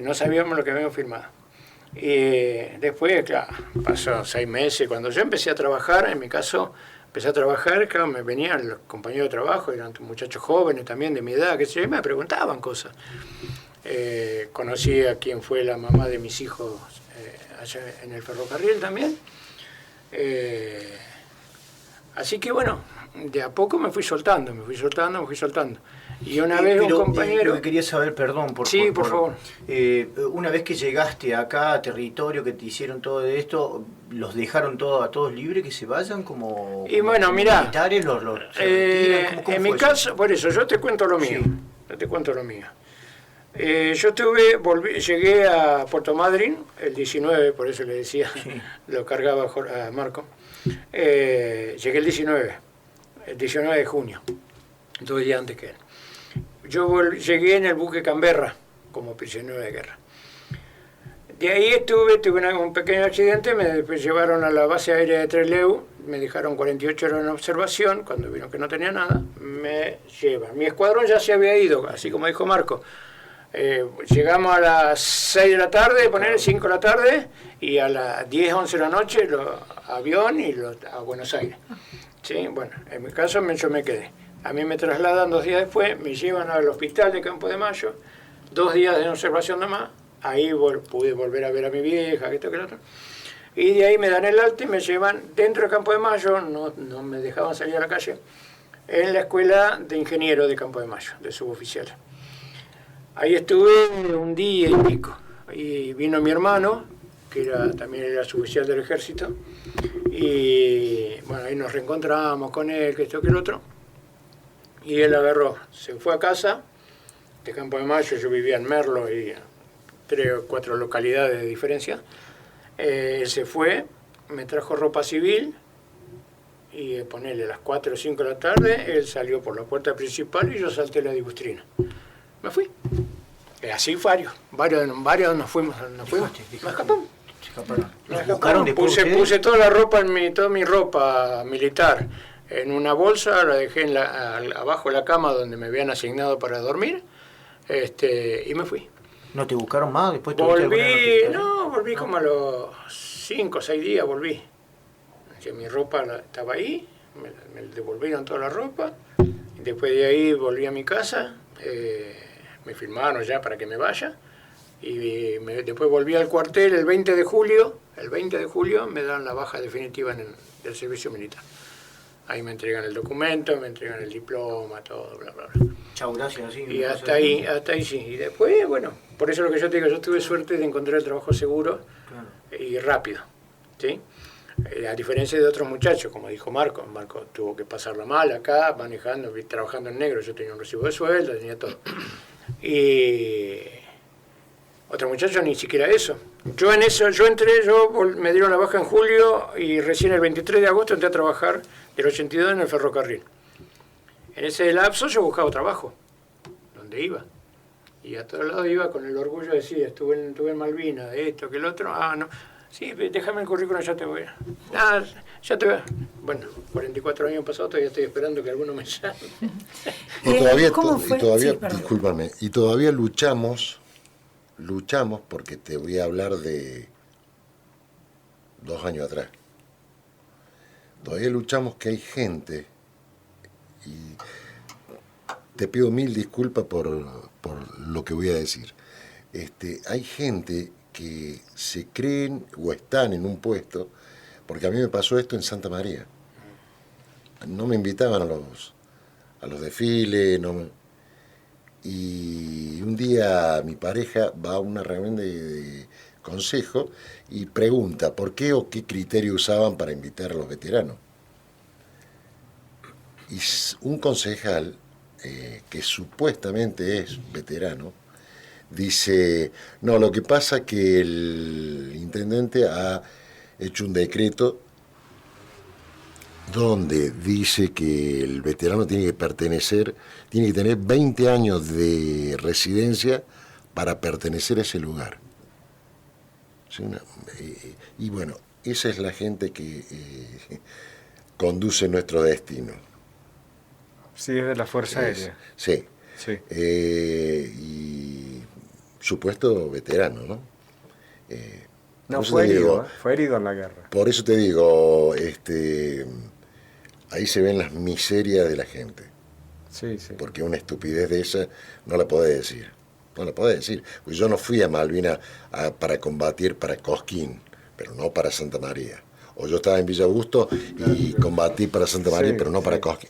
[SPEAKER 3] No sabíamos lo que habíamos firmado. Después, claro, pasó 6 meses. Cuando yo empecé a trabajar, en mi caso, claro, me venían los compañeros de trabajo, eran muchachos jóvenes también de mi edad, que y me preguntaban cosas. Conocí a quien fue la mamá de mis hijos allá en el ferrocarril también. Así que bueno, de a poco me fui soltando. Y una vez un compañero...
[SPEAKER 4] Lo que quería saber, perdón, por
[SPEAKER 3] favor.
[SPEAKER 4] Una vez que llegaste acá a territorio, que te hicieron todo esto, ¿los dejaron a todos libres que se vayan como
[SPEAKER 3] militares?
[SPEAKER 4] ¿Cómo
[SPEAKER 3] en mi caso, por eso, yo te cuento lo mío. Llegué a Puerto Madryn el 19, por eso le decía, lo cargaba a Marco. Llegué el 19 de junio, 2 días antes que él. Yo llegué en el buque Canberra como prisionero de guerra. De ahí tuve un pequeño accidente, me llevaron a la base aérea de Trelew, me dejaron 48 horas en observación, cuando vieron que no tenía nada, me llevan. Mi escuadrón ya se había ido, así como dijo Marco. Llegamos a las 6 de la tarde, 5 de la tarde, y a las 10, 11 de la noche, avión a Buenos Aires. ¿Sí? Bueno, en mi caso yo me quedé. A mí me trasladan 2 días después, me llevan al hospital de Campo de Mayo, 2 días de observación nomás, ahí pude volver a ver a mi vieja, esto que lo otro. Y de ahí me dan el alta y me llevan dentro de Campo de Mayo, no me dejaban salir a la calle, en la escuela de ingeniero de Campo de Mayo, de suboficial. Ahí estuve 1 día y pico. Y vino mi hermano, que también era suboficial del ejército, y bueno, ahí nos reencontramos con él, que esto que lo otro. Y él se fue a casa de Campo de Mayo, yo vivía en Merlo y 3 o 4 localidades de diferencia. Él se fue, me trajo ropa civil y ponerle a las 4 o 5 de la tarde, él salió por la puerta principal y yo salté la dibustrina. Me fui. Así varios nos fuimos. Me escapamos. Puse toda mi ropa militar, en una bolsa, la dejé abajo de la cama donde me habían asignado para dormir, y me fui.
[SPEAKER 4] ¿No te buscaron más? Después
[SPEAKER 3] Volví como a los 5 o 6 días, volví. Mi ropa estaba ahí, me devolvieron toda la ropa, y después de ahí volví a mi casa, me firmaron ya para que me vaya, y después volví al cuartel el 20 de julio me dan la baja definitiva del servicio militar. Ahí me entregan el documento, me entregan el diploma, todo, bla, bla, bla.
[SPEAKER 4] Chau, gracias. Así,
[SPEAKER 3] y hasta ahí sí. Y después, bueno, por eso es lo que yo te digo, yo tuve suerte de encontrar el trabajo seguro y rápido, ¿sí? A diferencia de otros muchachos, como dijo Marco tuvo que pasarla mal acá, manejando, trabajando en negro, yo tenía un recibo de sueldo, tenía todo. Y otro muchacho ni siquiera eso. Yo me dieron la baja en julio y recién el 23 de agosto entré a trabajar del 82 en el ferrocarril. En ese lapso yo buscaba trabajo, donde iba. Y a todos lados iba con el orgullo de decir, estuve en Malvinas, de esto, que el otro, no. Sí, déjame el currículum, ya te voy. Ya te voy. Bueno, 44 años pasados, todavía estoy esperando que alguno me llame.
[SPEAKER 6] Discúlpame, y todavía luchamos porque te voy a hablar de 2 años atrás. Todavía luchamos que hay gente, y te pido 1000 disculpas por lo que voy a decir. Hay gente que se creen o están en un puesto, porque a mí me pasó esto en Santa María. No me invitaban a los desfiles, y un día mi pareja va a una reunión de consejo y pregunta por qué o qué criterio usaban para invitar a los veteranos. Y un concejal, que supuestamente es veterano, dice, no, lo que pasa es que el intendente ha hecho un decreto donde dice que el veterano tiene que tener 20 años de residencia para pertenecer a ese lugar. Y bueno, esa es la gente que conduce nuestro destino.
[SPEAKER 5] Sí, es de la Fuerza Aérea.
[SPEAKER 6] Sí.
[SPEAKER 5] Sí.
[SPEAKER 6] Y supuesto veterano, ¿no?
[SPEAKER 5] No, fue herido en la guerra.
[SPEAKER 6] Por eso te digo, ahí se ven las miserias de la gente.
[SPEAKER 5] Sí, sí.
[SPEAKER 6] Porque una estupidez de esa no la podés decir. No la podés decir. Pues yo no fui a Malvinas para combatir para Cosquín, pero no para Santa María. O yo estaba en Villa Augusto y combatí para Santa María, pero no para Cosquín.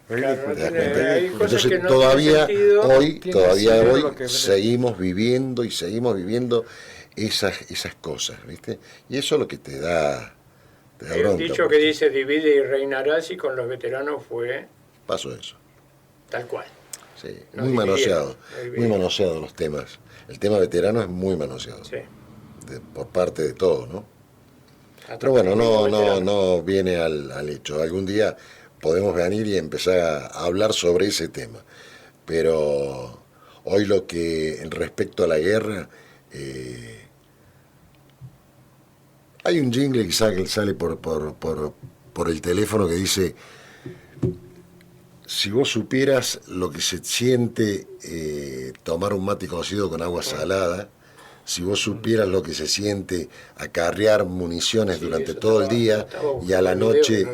[SPEAKER 3] Claro,
[SPEAKER 6] entonces
[SPEAKER 3] que no
[SPEAKER 6] todavía hoy
[SPEAKER 5] que
[SPEAKER 6] seguimos viviendo esas cosas, ¿viste? Y eso es lo que te da
[SPEAKER 3] Hay un dicho que dice divide y reinarás, y con los veteranos
[SPEAKER 6] pasó eso.
[SPEAKER 3] Tal cual.
[SPEAKER 6] Sí, muy manoseado los temas. El tema veterano es muy manoseado.
[SPEAKER 3] Sí.
[SPEAKER 6] Por parte de todos, ¿no? Pero bueno, no viene al hecho. Algún día podemos venir y empezar a hablar sobre ese tema. Pero hoy respecto a la guerra, hay un jingle que sale por el teléfono que dice: si vos supieras lo que se siente tomar un mate cocido con agua salada, si vos supieras lo que se siente acarrear municiones durante todo el día y a la noche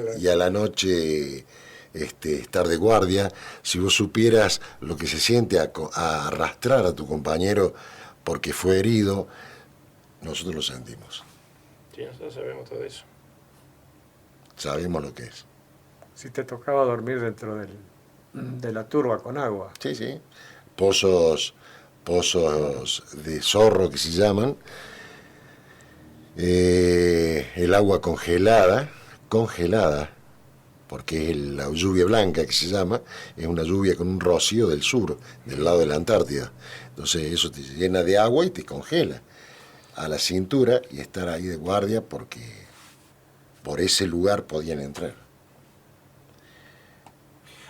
[SPEAKER 6] estar de guardia, si vos supieras lo que se siente a arrastrar a tu compañero porque fue herido, nosotros lo sentimos.
[SPEAKER 3] Sí, nosotros sabemos todo eso.
[SPEAKER 6] Sabemos lo que es.
[SPEAKER 5] Si te tocaba dormir dentro de la turba con agua.
[SPEAKER 6] Sí, sí. Pozos de zorro que se llaman. El agua congelada, porque es la lluvia blanca que se llama, es una lluvia con un rocío del sur, del lado de la Antártida. Entonces eso te llena de agua y te congela a la cintura, y estar ahí de guardia porque por ese lugar podían entrar.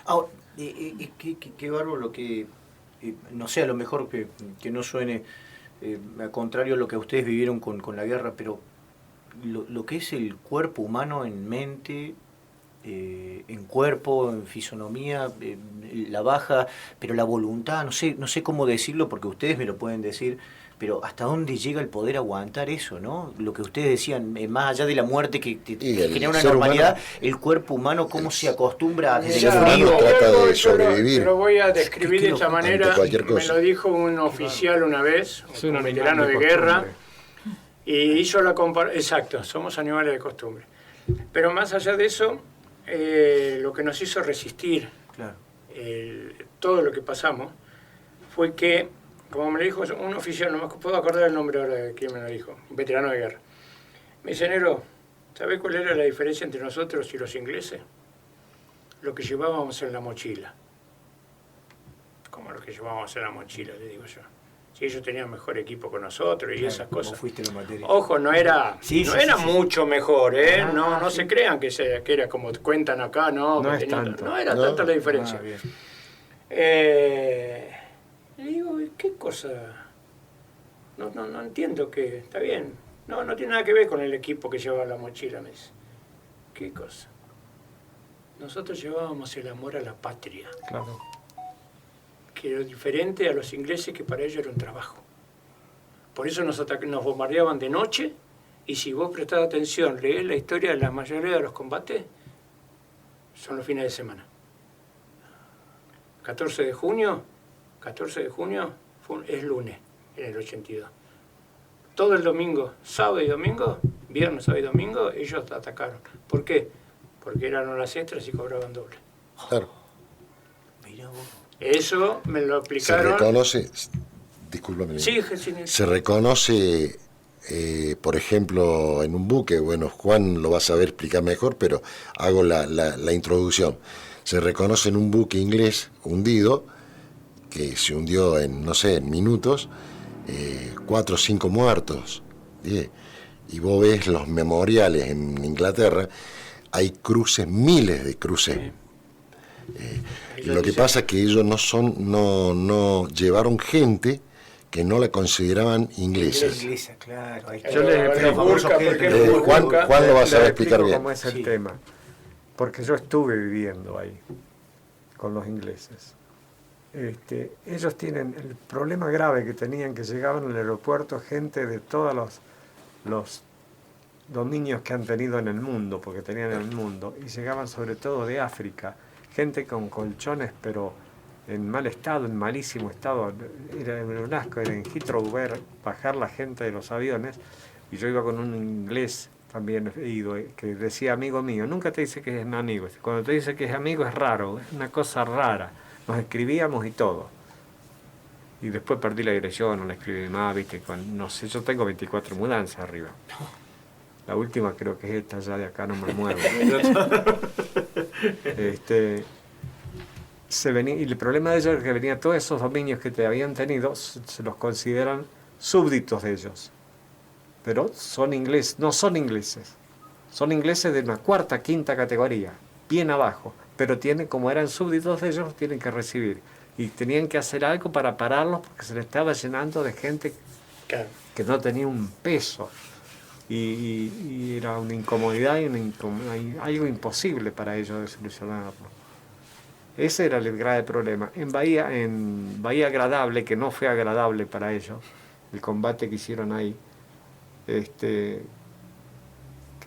[SPEAKER 4] Ahora, qué bárbaro lo que, no sé, a lo mejor que no suene al contrario a lo que ustedes vivieron con la guerra, pero lo que es el cuerpo humano en mente, en cuerpo, en fisonomía, la baja, pero la voluntad, no sé cómo decirlo porque ustedes me lo pueden decir, pero hasta dónde llega el poder aguantar eso, ¿no? Lo que ustedes decían, más allá de la muerte que genera una normalidad, humano, el cuerpo humano cómo se acostumbra desde el frío.
[SPEAKER 6] Trata de sobrevivir.
[SPEAKER 3] Lo voy a describir de esta manera. Me lo dijo un oficial una vez, un veterano de guerra, y hizo la comparación. Exacto, somos animales de costumbre. Pero más allá de eso, lo que nos hizo resistir todo lo que pasamos fue que, como me lo dijo un oficial, no me puedo acordar el nombre ahora de quién me lo dijo, un veterano de guerra. Me dice, Nero, ¿sabés cuál era la diferencia entre nosotros y los ingleses? Lo que llevábamos en la mochila. Como lo que llevábamos en la mochila, le digo yo. Si ellos tenían mejor equipo con nosotros y esas cosas. Ojo, no era mucho mejor, ¿eh? No se crean que era como cuentan acá, no era tanta la diferencia. Le digo, ¿qué cosa? No entiendo que está bien. No tiene nada que ver con el equipo que llevaba la mochila, me dice. ¿Qué cosa? Nosotros llevábamos el amor a la patria.
[SPEAKER 5] Claro.
[SPEAKER 3] Que era diferente a los ingleses, que para ellos era un trabajo. Por eso nos bombardeaban de noche, y si vos prestás atención, leés la historia de la mayoría de los combates, son los fines de semana. 14 de junio es lunes, en el 82. Todo el domingo, sábado y domingo, viernes, sábado y domingo, ellos atacaron. ¿Por qué? Porque eran horas extras y cobraban doble.
[SPEAKER 6] Claro.
[SPEAKER 4] Mira vos.
[SPEAKER 3] Eso me lo explicaron.
[SPEAKER 6] Se reconoce, discúlpame.
[SPEAKER 3] Sí,
[SPEAKER 6] se reconoce, por ejemplo, en un buque, bueno, Juan lo va a saber explicar mejor, pero hago la introducción. Se reconoce en un buque inglés hundido, que se hundió en minutos, 4 o 5 muertos. Y vos ves los memoriales en Inglaterra, hay cruces, miles de cruces. Lo que pasa es que ellos no llevaron gente que no la consideraban ingleses.
[SPEAKER 4] Inglesa, claro.
[SPEAKER 5] Yo les explico,
[SPEAKER 6] Juan lo va a saber explicar bien.
[SPEAKER 5] Cómo es el tema, porque yo estuve viviendo ahí con los ingleses. Ellos tienen el problema grave que tenían, que llegaban al aeropuerto gente de todos los dominios que han tenido en el mundo, porque tenían en el mundo, y llegaban sobre todo de África, gente con colchones pero en mal estado, en malísimo estado. Era un asco, era en Heathrow bajar la gente de los aviones, y yo iba con un inglés también ido, que decía amigo mío. Nunca te dice que es un amigo, cuando te dice que es amigo es raro, es una cosa rara. Nos escribíamos y todo. Y después perdí la dirección, no la escribí más, viste, no sé, yo tengo 24 mudanzas arriba. La última creo que es esta, ya de acá no me muevo. Y el problema de ellos es que venían todos esos dominios que te habían tenido, se los consideran súbditos de ellos. Pero son ingleses, no son ingleses. Son ingleses de una cuarta, quinta categoría, bien abajo. Pero como eran súbditos de ellos, tienen que recibir. Y tenían que hacer algo para pararlos, porque se les estaba llenando de gente que no tenía un peso. Y era una incomodidad y algo imposible para ellos de solucionarlo. Ese era el grave problema. En Bahía Agradable, que no fue agradable para ellos, el combate que hicieron ahí, que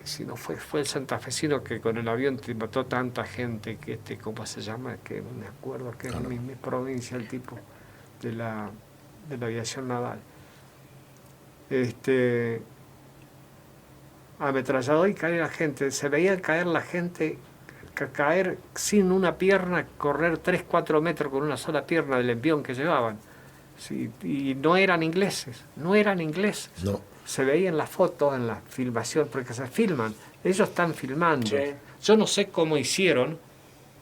[SPEAKER 5] si no fue el santafesino que con el avión mató tanta gente, que ¿cómo se llama? Que no me acuerdo, que es mi provincia, el tipo de la aviación naval. Ametrallador y caer la gente, se veía caer la gente, caer sin una pierna, correr 3-4 metros con una sola pierna del envión que llevaban. Sí, y no eran ingleses. No. Se veía en las fotos, en la filmación, porque se filman, ellos están filmando. Sí. Yo no sé cómo hicieron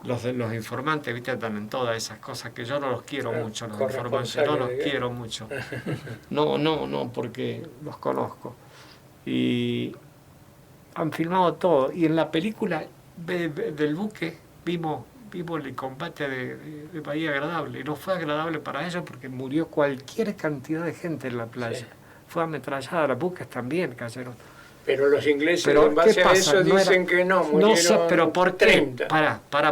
[SPEAKER 5] los informantes, viste, están en todas esas cosas, que yo no los quiero mucho, los informantes, no los quiero mucho. No, porque los conozco. Y han filmado todo, y en la película del buque vimos el combate de Bahía Agradable, y no fue agradable para ellos porque murió cualquier cantidad de gente en la playa. Sí. Fue ametrallada, las buques también cayeron.
[SPEAKER 3] Pero los ingleses,
[SPEAKER 7] Pero,
[SPEAKER 3] en base
[SPEAKER 7] ¿qué
[SPEAKER 3] a
[SPEAKER 7] pasa?
[SPEAKER 3] eso,
[SPEAKER 7] No
[SPEAKER 3] dicen
[SPEAKER 7] era-
[SPEAKER 3] que no, murieron
[SPEAKER 7] No sé, pero ¿por qué?
[SPEAKER 3] 30.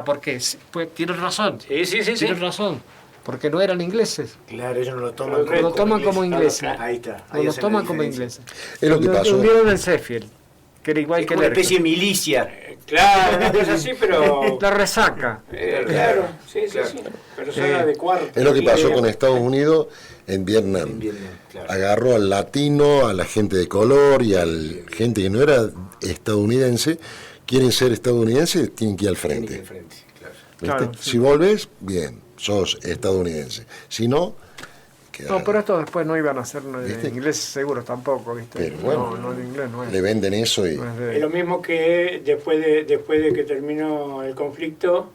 [SPEAKER 7] ¿por qué? Pues, tienes razón.
[SPEAKER 3] Sí.
[SPEAKER 7] Tienes razón. Porque no eran ingleses.
[SPEAKER 4] Claro, ellos no lo toman
[SPEAKER 3] Lo
[SPEAKER 4] como,
[SPEAKER 7] Lo toman como
[SPEAKER 4] ingleses.
[SPEAKER 7] ingleses.
[SPEAKER 4] Ahí está.
[SPEAKER 7] No
[SPEAKER 4] Ahí
[SPEAKER 7] lo
[SPEAKER 4] hacen
[SPEAKER 7] toman
[SPEAKER 4] la
[SPEAKER 7] como
[SPEAKER 4] diferencia.
[SPEAKER 7] ingleses.
[SPEAKER 6] Es lo que pasó.
[SPEAKER 7] Hundieron el Sheffield, que era igual
[SPEAKER 4] Es
[SPEAKER 7] que
[SPEAKER 4] como
[SPEAKER 7] el
[SPEAKER 4] una especie de milicia.
[SPEAKER 3] Claro, una cosa así, pero...
[SPEAKER 7] La resaca.
[SPEAKER 3] claro, sí. Persona de cuarto.
[SPEAKER 6] Es lo que pasó
[SPEAKER 3] idea.
[SPEAKER 6] con Estados Unidos en Vietnam.
[SPEAKER 4] En Vietnam, claro.
[SPEAKER 6] Agarró al latino, a la gente de color y a la gente que no era estadounidense. Quieren ser estadounidenses, tienen que ir al
[SPEAKER 4] Tiene que ir
[SPEAKER 6] frente.
[SPEAKER 4] frente, claro.
[SPEAKER 6] ¿Viste?
[SPEAKER 7] Claro, sí.
[SPEAKER 6] Si volvés, bien, sos estadounidense. Si no, quedás.
[SPEAKER 7] No, pero estos después no iban a ser
[SPEAKER 6] ¿Viste?
[SPEAKER 7] ingleses seguros tampoco, ¿viste?
[SPEAKER 6] Pero bueno,
[SPEAKER 7] no, en inglés no es.
[SPEAKER 6] le venden eso y...
[SPEAKER 7] No es
[SPEAKER 3] Es lo
[SPEAKER 7] de-
[SPEAKER 3] mismo que después de que terminó el conflicto,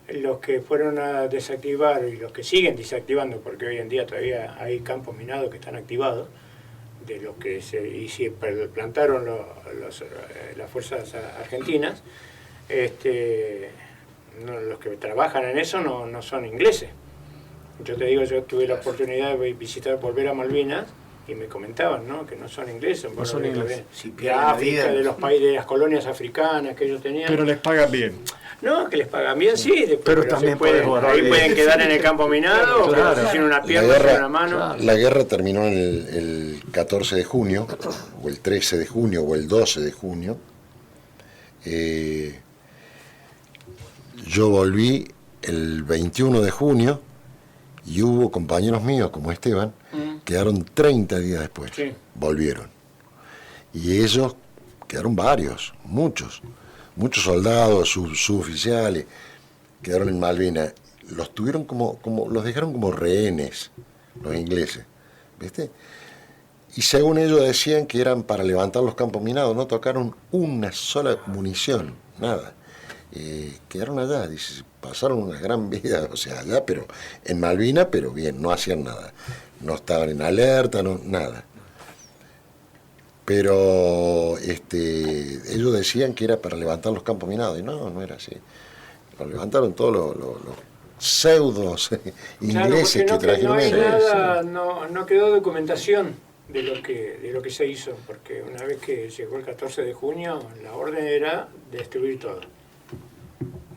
[SPEAKER 3] los que fueron a desactivar y los que siguen desactivando, porque hoy en día todavía hay campos minados que están activados, de los que se plantaron las fuerzas argentinas, los que trabajan en eso no son ingleses. Yo te digo, yo tuve la oportunidad de visitar, volver a Malvinas, y me comentaban, ¿no?, que no son ingleses,
[SPEAKER 7] No son ingleses.
[SPEAKER 4] Si
[SPEAKER 3] de
[SPEAKER 4] pierden la
[SPEAKER 3] África,
[SPEAKER 4] vida,
[SPEAKER 3] de los países, de las colonias africanas que ellos tenían.
[SPEAKER 7] Pero les pagan bien.
[SPEAKER 3] No, que les pagan bien, sí, después,
[SPEAKER 7] Pero
[SPEAKER 3] se
[SPEAKER 7] también
[SPEAKER 3] pueden,
[SPEAKER 7] pueden borrar
[SPEAKER 3] ahí
[SPEAKER 7] bien.
[SPEAKER 3] pueden quedar en el campo minado,
[SPEAKER 7] Claro.
[SPEAKER 3] o sin una
[SPEAKER 6] La
[SPEAKER 3] pierna, sin
[SPEAKER 6] guerra,
[SPEAKER 3] una mano.
[SPEAKER 6] la guerra terminó el 14 de junio, o el 13 de junio, o el 12 de junio. Yo volví el 21 de junio y hubo compañeros míos como Esteban, quedaron 30 días después,
[SPEAKER 3] Sí.
[SPEAKER 6] volvieron. Y ellos quedaron varios, muchos soldados, suboficiales, quedaron en Malvinas. Los tuvieron los dejaron como rehenes, los ingleses, ¿viste? Y según ellos decían que eran para levantar los campos minados, no tocaron una sola munición, nada. Quedaron allá, dice, pasaron una gran vida, o sea, allá, pero en Malvinas, pero bien, no hacían nada. No estaban en alerta, nada. Pero ellos decían que era para levantar los campos minados, y no era así. Lo levantaron todos los pseudos ingleses
[SPEAKER 3] Claro,
[SPEAKER 6] que
[SPEAKER 3] porque no
[SPEAKER 6] trajeron
[SPEAKER 3] hay
[SPEAKER 6] ellos.
[SPEAKER 3] nada, no quedó documentación de lo que se hizo, porque una vez que llegó el 14 de junio, la orden era destruir todo.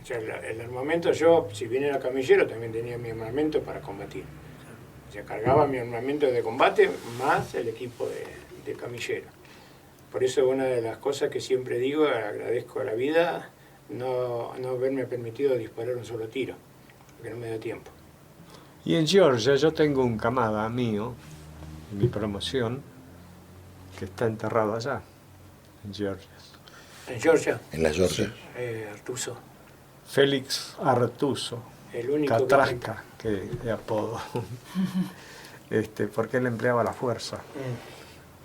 [SPEAKER 3] O sea, el armamento, yo, si bien era camillero, también tenía mi armamento para combatir. O sea, cargaba mi armamento de combate más el equipo de camillero. Por eso una de las cosas que siempre digo, agradezco a la vida no haberme permitido disparar un solo tiro, porque no me da tiempo.
[SPEAKER 7] Y en Georgia yo tengo un camada mío, en mi promoción, que está enterrado allá, en Georgia.
[SPEAKER 3] En Georgia,
[SPEAKER 6] En la Georgia.
[SPEAKER 3] Artuso,
[SPEAKER 7] Félix Artuso,
[SPEAKER 3] el único
[SPEAKER 7] Catrasca, que de apodo. Porque él empleaba la fuerza.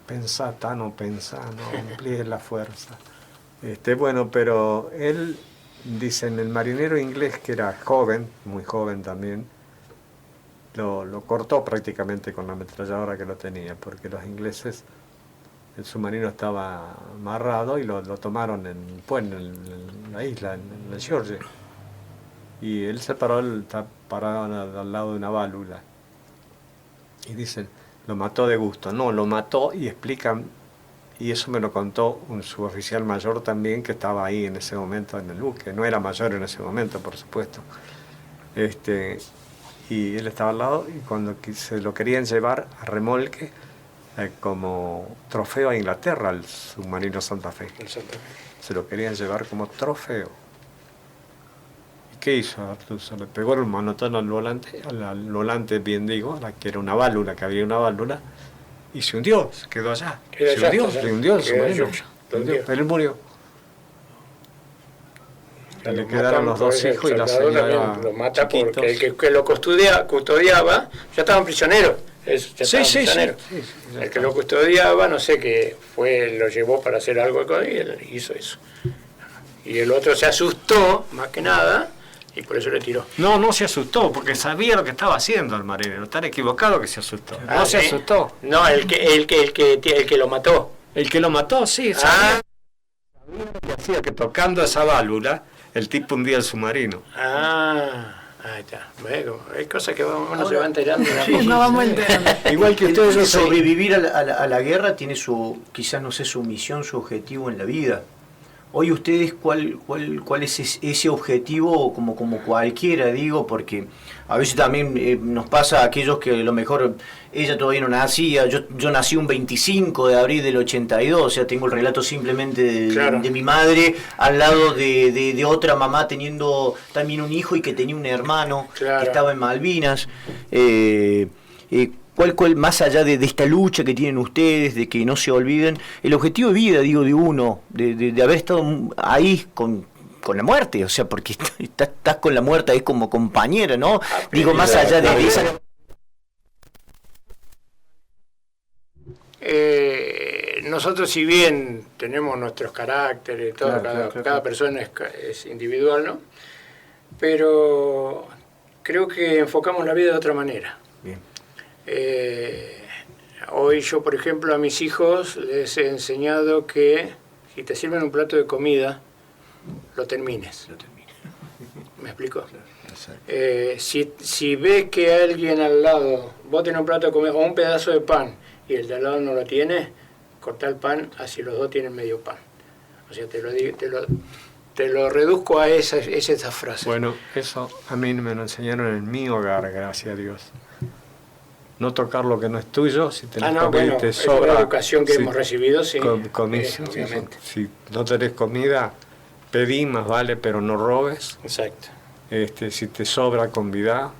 [SPEAKER 7] Pensá, Tano, pensá, no emplees la fuerza. Bueno, pero él, dicen, el marinero inglés, que era joven, muy joven también, lo cortó prácticamente con la ametralladora que lo tenía, porque los ingleses, el submarino estaba amarrado y lo tomaron en la isla, en la Georgia. Y él se paró, está parado al lado de una válvula. Y dicen, lo mató de gusto. No, lo mató, y explican, y eso me lo contó un suboficial mayor también que estaba ahí en ese momento en el buque. No era mayor en ese momento, por supuesto. Y él estaba al lado, y cuando se lo querían llevar a remolque como trofeo a Inglaterra, al submarino Santa Fe. Se lo querían llevar como trofeo. ¿Y qué hizo Artuso? Le pegó el manotón al volante, bien digo, que era una válvula, que había una válvula, y se hundió, se quedó allá. Se hundió el submarino. Pero él murió. Le quedaron los dos hijos y la señora
[SPEAKER 3] lo mata
[SPEAKER 7] chiquitos.
[SPEAKER 3] porque el que lo custodiaba ya estaban prisioneros.
[SPEAKER 7] Sí.
[SPEAKER 3] El que lo custodiaba, no sé qué fue, lo llevó para hacer algo con él y él hizo eso. Y el otro se asustó, más que nada, y por eso le tiró.
[SPEAKER 7] No se asustó, porque sabía lo que estaba haciendo el marinero. Tan equivocado que se asustó. No se
[SPEAKER 3] ¿sí?
[SPEAKER 7] asustó.
[SPEAKER 3] No, el que lo mató.
[SPEAKER 7] El que lo mató, sí, sabía lo que hacía, que tocando esa válvula, el tipo hundía el submarino.
[SPEAKER 3] Ahí está. Bueno, hay cosas que uno se va enterando.
[SPEAKER 2] No vamos enterando.
[SPEAKER 4] Igual que ustedes,
[SPEAKER 3] Entonces,
[SPEAKER 4] sobrevivir a la guerra tiene quizás no sé, su misión, su objetivo en la vida. Hoy ustedes, ¿cuál es ese objetivo como cualquiera, digo? Porque a veces también nos pasa a aquellos que a lo mejor ella todavía no nacía, yo nací un 25 de abril del 82, o sea, tengo el relato simplemente de mi madre al lado de otra mamá teniendo también un hijo y que tenía un hermano que estaba en Malvinas. ¿Cuál, más allá de esta lucha que tienen ustedes, de que no se olviden, el objetivo de vida, digo, de uno, de haber estado ahí con la muerte, o sea, porque estás con la muerte ahí como compañera, ¿no? Digo, más allá de esa...
[SPEAKER 3] Nosotros, si bien tenemos nuestros caracteres, todo, cada persona es individual, ¿no? Pero creo que enfocamos la vida de otra manera.
[SPEAKER 4] Bien.
[SPEAKER 3] Hoy yo, por ejemplo, a mis hijos les he enseñado que si te sirven un plato de comida, lo termines. ¿Me explico? Si ves que alguien al lado, vos tenés un plato de comida o un pedazo de pan y el de al lado no lo tiene, cortá el pan, así los dos tienen medio pan. O sea, te lo reduzco a esa frase.
[SPEAKER 7] Bueno, eso a mí me lo enseñaron en mi hogar, gracias a Dios. No tocar lo que no es tuyo, si tenés comida y te sobra.
[SPEAKER 3] Es la educación que hemos recibido, sí.
[SPEAKER 7] Obviamente. Si no tenés comida, pedí, más vale, pero no robes.
[SPEAKER 3] Exacto.
[SPEAKER 7] Si te sobra, convidá.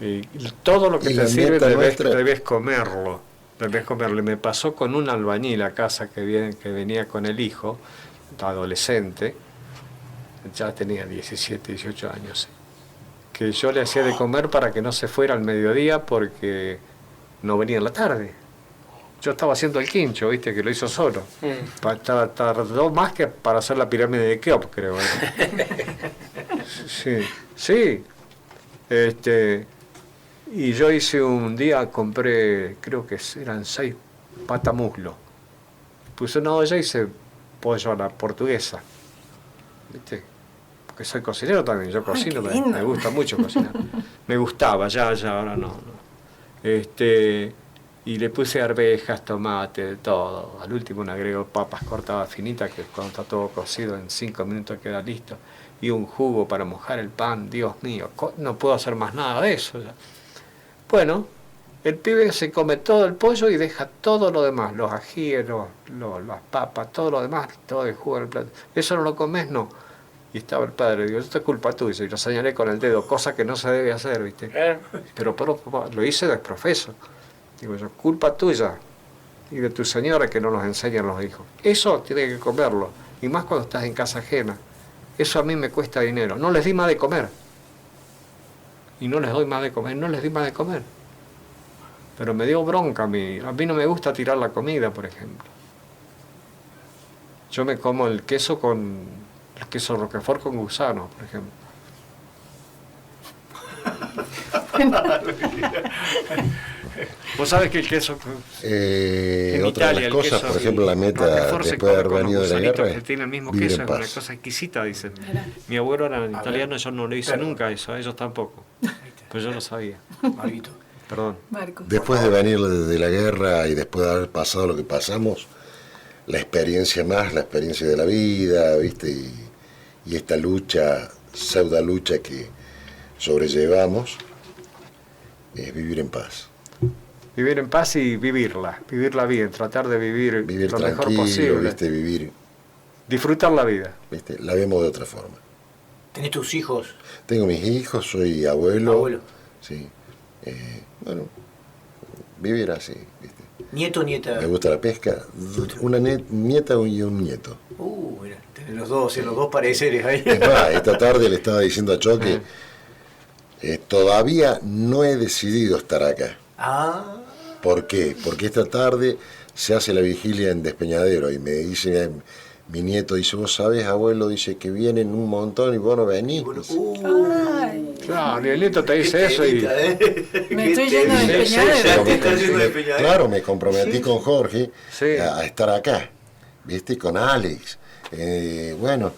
[SPEAKER 7] Y todo lo que te sirve debes comerlo. Debes comerlo. Y me pasó con un albañil a casa que venía con el hijo, adolescente, ya tenía 17, 18 años, que yo le hacía de comer para que no se fuera al mediodía porque no venía en la tarde. Yo estaba haciendo el quincho, viste, que lo hizo solo. Tardó más que para hacer la pirámide de Keops, creo. Sí. Y yo hice un día, compré, creo que eran 6 patamuslo. Puse una olla y hice pollo a la portuguesa, viste, porque soy cocinero también, yo cocino, me gusta mucho cocinar. Me gustaba, ya ahora no. Y le puse arvejas, tomate, de todo. Al último le agrego papas cortadas finitas, que cuando está todo cocido en 5 minutos queda listo. Y un jugo para mojar el pan, Dios mío, no puedo hacer más nada de eso ya. Bueno, el pibe se come todo el pollo y deja todo lo demás, los ajíes, las papas, todo lo demás, todo el jugo del plato. ¿Eso no lo comes? No. Y estaba el padre, digo, esto es culpa tuya, y lo señalé con el dedo, cosa que no se debe hacer, ¿viste? Pero lo hice desprofeso. Digo yo, culpa tuya y de tu señora que no nos enseñan los hijos. Eso tiene que comerlo, y más cuando estás en casa ajena. Eso a mí me cuesta dinero. No les di más de comer. Y no les doy más de comer, no les di más de comer. Pero me dio bronca a mí. A mí no me gusta tirar la comida, por ejemplo. Yo me como el queso Roquefort con gusano, por ejemplo. Vos sabés que el queso en
[SPEAKER 6] otra
[SPEAKER 7] Italia,
[SPEAKER 6] de las cosas, por ejemplo, la meta después de haber venido de la guerra,
[SPEAKER 7] que tiene el mismo queso, es una cosa exquisita, dicen. Mi abuelo era italiano, yo no lo hice nunca eso, ellos tampoco. Pues yo lo sabía.
[SPEAKER 4] Marguito.
[SPEAKER 7] Perdón.
[SPEAKER 2] Marcos.
[SPEAKER 6] Después de venir de la guerra y después de haber pasado lo que pasamos, la experiencia de la vida, ¿viste? Y esta lucha, pseudo lucha que sobrellevamos, es vivir en paz.
[SPEAKER 7] Vivir en paz y vivirla bien, tratar de vivir lo mejor posible.
[SPEAKER 6] ¿Viste?
[SPEAKER 7] Disfrutar la vida.
[SPEAKER 6] ¿Viste? La vemos de otra forma.
[SPEAKER 4] ¿Tenés tus hijos?
[SPEAKER 6] Tengo mis hijos, soy abuelo. Sí. Bueno, vivir así, ¿viste?
[SPEAKER 4] ¿Nieto o nieta?
[SPEAKER 6] Me gusta la pesca. Una nieta y un nieto.
[SPEAKER 4] Mira, tenés los dos pareceres ahí.
[SPEAKER 6] Es más, esta tarde le estaba diciendo a Choque, todavía no he decidido estar acá. ¿Por qué? Porque esta tarde se hace la vigilia en Despeñadero y me dice mi nieto, dice, vos sabés, abuelo, dice que vienen un montón y vos no venís.
[SPEAKER 7] Claro, y el nieto te dice eso y...
[SPEAKER 2] Me estoy yendo de Despeñadero.
[SPEAKER 6] Claro, me comprometí con Jorge a estar acá, ¿viste? Con Alex. Bueno,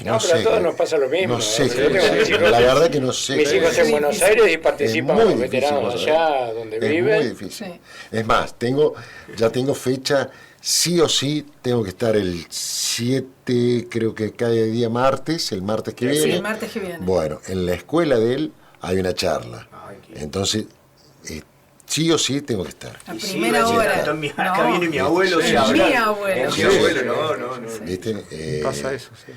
[SPEAKER 3] No, pero a todos nos pasa lo mismo.
[SPEAKER 6] No sé,
[SPEAKER 3] Yo tengo mis hijos,
[SPEAKER 6] la verdad que no sé.
[SPEAKER 3] mis hijos en Buenos Aires y participan
[SPEAKER 6] Es muy
[SPEAKER 3] con los veteranos
[SPEAKER 6] difícil,
[SPEAKER 3] allá donde
[SPEAKER 6] es
[SPEAKER 3] viven.
[SPEAKER 6] muy difícil.
[SPEAKER 2] Sí.
[SPEAKER 6] Es más, ya tengo fecha, sí o sí, tengo que estar el 7, creo que cae el día martes, el martes que
[SPEAKER 2] Sí,
[SPEAKER 6] viene.
[SPEAKER 2] el martes que viene.
[SPEAKER 6] Bueno, en la escuela de él hay una charla.
[SPEAKER 4] Ay, qué-
[SPEAKER 6] Entonces, sí o sí tengo que estar.
[SPEAKER 2] A
[SPEAKER 4] Y sí,
[SPEAKER 2] primera
[SPEAKER 4] va a llegar,
[SPEAKER 2] hora.
[SPEAKER 4] acá
[SPEAKER 2] No.
[SPEAKER 4] viene mi abuelo.
[SPEAKER 6] Sí,
[SPEAKER 4] o sea,
[SPEAKER 6] sí.
[SPEAKER 2] Mi
[SPEAKER 4] habla-
[SPEAKER 2] abuelo.
[SPEAKER 4] Mi
[SPEAKER 6] Sí,
[SPEAKER 4] abuelo,
[SPEAKER 6] sí.
[SPEAKER 4] no.
[SPEAKER 6] ¿Viste?
[SPEAKER 7] Pasa eso, sí.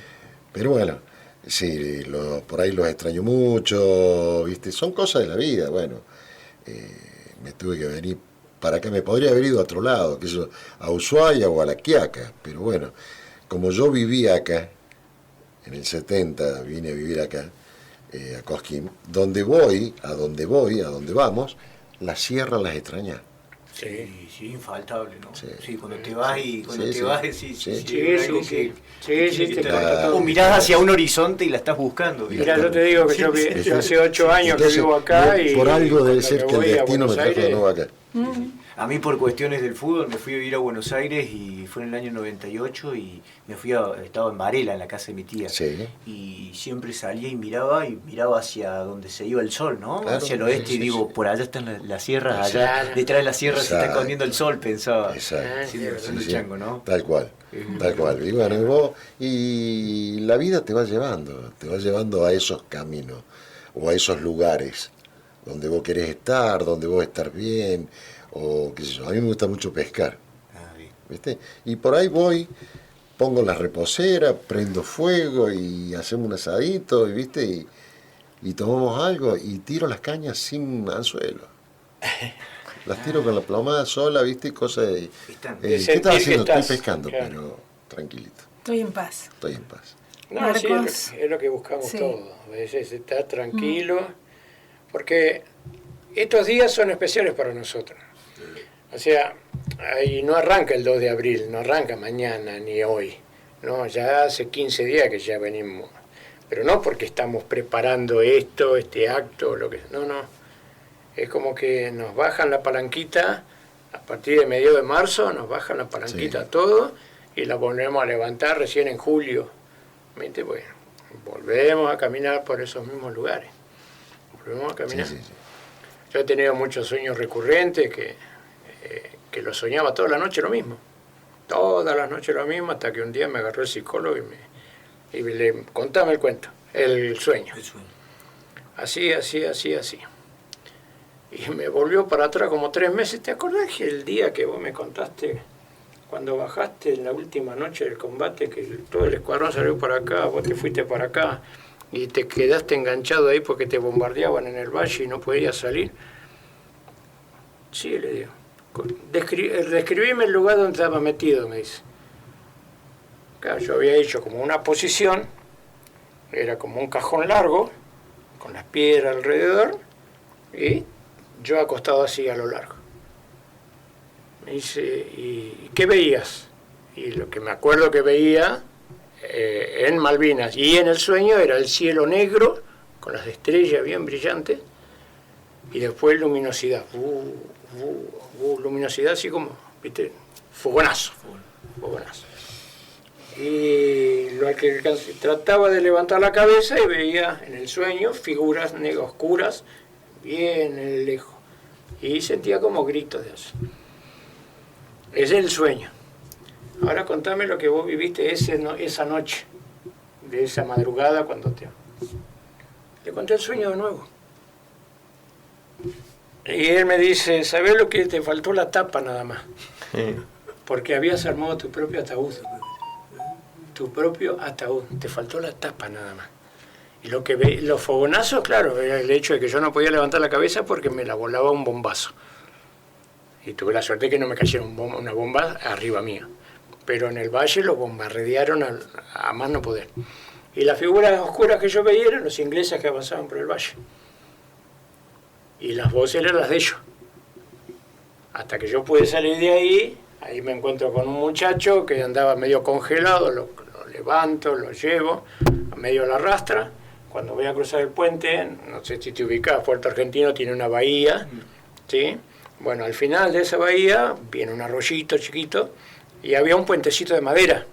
[SPEAKER 6] Pero bueno, sí, por ahí los extraño mucho, ¿viste? Son cosas de la vida, bueno. Me tuve que venir para acá, me podría haber ido a otro lado, que eso, a Ushuaia o a La Quiaca, pero bueno, como yo vivía acá, en el 70 vine a vivir acá, a Cosquín, donde vamos, las sierras las extrañas.
[SPEAKER 4] Sí, infaltable, ¿no?
[SPEAKER 6] Sí.
[SPEAKER 4] Sí, cuando te vas
[SPEAKER 6] Sí,
[SPEAKER 4] sí,
[SPEAKER 3] Sí,
[SPEAKER 4] algo
[SPEAKER 3] sí,
[SPEAKER 4] que-
[SPEAKER 3] sí,
[SPEAKER 4] que
[SPEAKER 3] sí,
[SPEAKER 4] tiene
[SPEAKER 3] te
[SPEAKER 4] que
[SPEAKER 3] corta
[SPEAKER 4] estar-
[SPEAKER 3] todo.
[SPEAKER 4] O mirás hacia un horizonte y la estás buscando.
[SPEAKER 3] Mira, yo te digo que yo hace 8 años que
[SPEAKER 6] Entonces,
[SPEAKER 3] vivo acá y
[SPEAKER 6] por algo debe
[SPEAKER 3] cuando
[SPEAKER 6] ser
[SPEAKER 3] me
[SPEAKER 6] que el
[SPEAKER 3] voy a
[SPEAKER 6] destino me
[SPEAKER 3] Buenos
[SPEAKER 6] trajo de
[SPEAKER 3] Aires,
[SPEAKER 6] nuevo acá.
[SPEAKER 4] A mí por cuestiones del fútbol me fui a vivir a Buenos Aires y fue en el año 98 y estaba en Varela, en la casa de mi tía.
[SPEAKER 6] Sí.
[SPEAKER 4] Y siempre salía y miraba hacia donde se iba el sol, ¿no?
[SPEAKER 6] Claro,
[SPEAKER 4] Hacia el oeste
[SPEAKER 6] sí,
[SPEAKER 4] y digo,
[SPEAKER 6] sí.
[SPEAKER 4] por allá están las sierras, allá
[SPEAKER 3] Claro.
[SPEAKER 4] detrás de las sierras se está
[SPEAKER 6] Exacto.
[SPEAKER 4] escondiendo el sol, pensaba.
[SPEAKER 6] Exacto.
[SPEAKER 4] Siendo chango, ¿no?
[SPEAKER 6] Tal cual, tal cual. Y bueno, y la vida te va llevando a esos caminos o a esos lugares donde vos querés estar, donde vos estar bien, o qué sé yo. A mí me gusta mucho pescar,
[SPEAKER 4] Bien.
[SPEAKER 6] ¿viste? Y por ahí voy, pongo la reposera, prendo fuego y hacemos un asadito, ¿viste? Y tomamos algo y tiro las cañas sin anzuelo. Las tiro con la plomada sola, ¿viste? Cosas de...
[SPEAKER 4] Están-
[SPEAKER 6] ¿Qué
[SPEAKER 3] sentir
[SPEAKER 6] estás
[SPEAKER 3] que
[SPEAKER 6] haciendo?
[SPEAKER 3] estás,
[SPEAKER 6] Estoy pescando,
[SPEAKER 3] claro.
[SPEAKER 6] pero tranquilito,
[SPEAKER 2] Estoy en paz.
[SPEAKER 6] estoy en paz.
[SPEAKER 3] No, sí,
[SPEAKER 2] Marcos.
[SPEAKER 3] es lo que buscamos
[SPEAKER 2] Sí.
[SPEAKER 3] todos. A veces estar tranquilo, porque estos días son especiales para nosotros. O sea, ahí no arranca el 2 de abril, no arranca mañana ni hoy. No, ya hace 15 días que ya venimos. Pero no porque estamos preparando este acto, lo que... No. Es como que nos bajan la palanquita, a partir de mediados de marzo, nos bajan la palanquita
[SPEAKER 6] Sí.
[SPEAKER 3] todo y la volvemos a levantar recién en julio. ¿Viste? Bueno, volvemos a caminar por esos mismos lugares. Volvemos a caminar.
[SPEAKER 6] Sí.
[SPEAKER 3] Yo he tenido muchos sueños recurrentes que lo soñaba toda la noche lo mismo. Todas las noches lo mismo, hasta que un día me agarró el psicólogo y le contame el cuento, el sueño.
[SPEAKER 4] El sueño.
[SPEAKER 3] Así. Y me volvió para atrás como 3 meses. ¿Te acordás que el día que vos me contaste, cuando bajaste en la última noche del combate, que todo el escuadrón salió para acá, vos te fuiste para acá y te quedaste enganchado ahí porque te bombardeaban en el valle y no podías salir? Sí, le digo. Describime el lugar donde estaba metido, me dice. Claro, yo había hecho como una posición, era como un cajón largo, con las piedras alrededor, y yo acostado así a lo largo. Me dice, ¿y qué veías? Y lo que me acuerdo que veía en Malvinas y en el sueño era el cielo negro, con las estrellas bien brillantes, y después luminosidad. Luminosidad así como, ¿viste? Fogonazo. Y lo que trataba de levantar la cabeza y veía en el sueño figuras negras oscuras bien lejos. Y sentía como gritos de eso. Es el sueño. Ahora contame lo que vos viviste esa noche, de esa madrugada cuando Le conté el sueño de nuevo. Y él me dice, ¿sabés lo que te faltó? La tapa nada más. Porque habías armado tu propio ataúd. Tu propio ataúd. Te faltó la tapa nada más. Y los fogonazos, claro, era el hecho de que yo no podía levantar la cabeza porque me la volaba un bombazo. Y tuve la suerte que no me cayera una bomba arriba mío. Pero en el valle lo bombardearon a más no poder. Y las figuras oscuras que yo veía eran los ingleses que avanzaban por el valle. Y las voces eran las de ellos. Hasta que yo pude salir de ahí me encuentro con un muchacho que andaba medio congelado, lo levanto, lo llevo, a medio la rastra. Cuando voy a cruzar el puente, no sé si te ubicás, Puerto Argentino tiene una bahía, ¿sí? Bueno, al final de esa bahía viene un arroyito chiquito y había un puentecito de madera.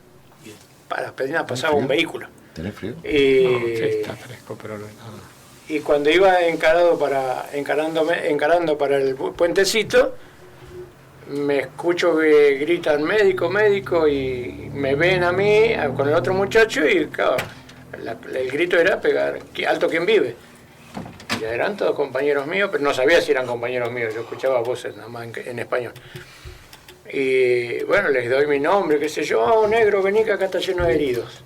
[SPEAKER 3] apenas pasaba un vehículo.
[SPEAKER 6] ¿Tenés frío?
[SPEAKER 5] No, sí, está fresco, pero no.
[SPEAKER 3] Y cuando iba encarando para el puentecito, me escucho que gritan médico, médico, y me ven a mí con el otro muchacho, y claro, el grito era pegar, alto quien vive. Ya eran todos compañeros míos, pero no sabía si eran compañeros míos, yo escuchaba voces nada más en español. Y bueno, les doy mi nombre, qué sé yo, oh, negro, vení que acá está lleno de heridos.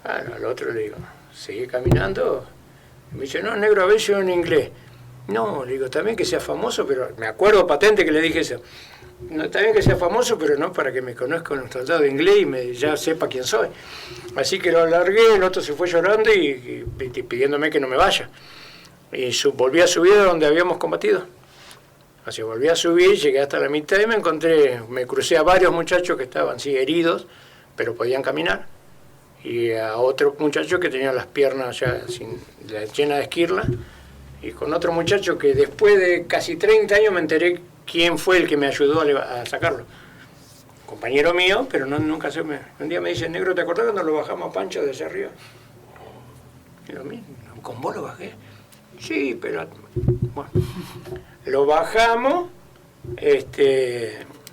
[SPEAKER 3] Bueno, al otro le digo, sigue caminando. Me dice, no, negro, a ver yo en inglés. No, le digo, también que sea famoso, pero me acuerdo patente que le dije eso. No, está bien que sea famoso, pero no para que me conozca en un tratado de inglés y ya sepa quién soy. Así que lo alargué, el otro se fue llorando y pidiéndome que no me vaya. Y volví a subir a donde habíamos combatido. Así volví a subir, llegué hasta la mitad y me crucé a varios muchachos que estaban sí heridos, pero podían caminar. Y a otro muchacho que tenía las piernas ya llenas de esquirla. Y con otro muchacho que después de casi 30 años me enteré quién fue el que me ayudó a sacarlo. Compañero mío, pero nunca se me... Un día me dice, negro, ¿te acordás cuando lo bajamos a Pancho desde arriba? Y lo mismo, ¿con vos lo bajé? Sí, pero... Bueno, lo bajamos,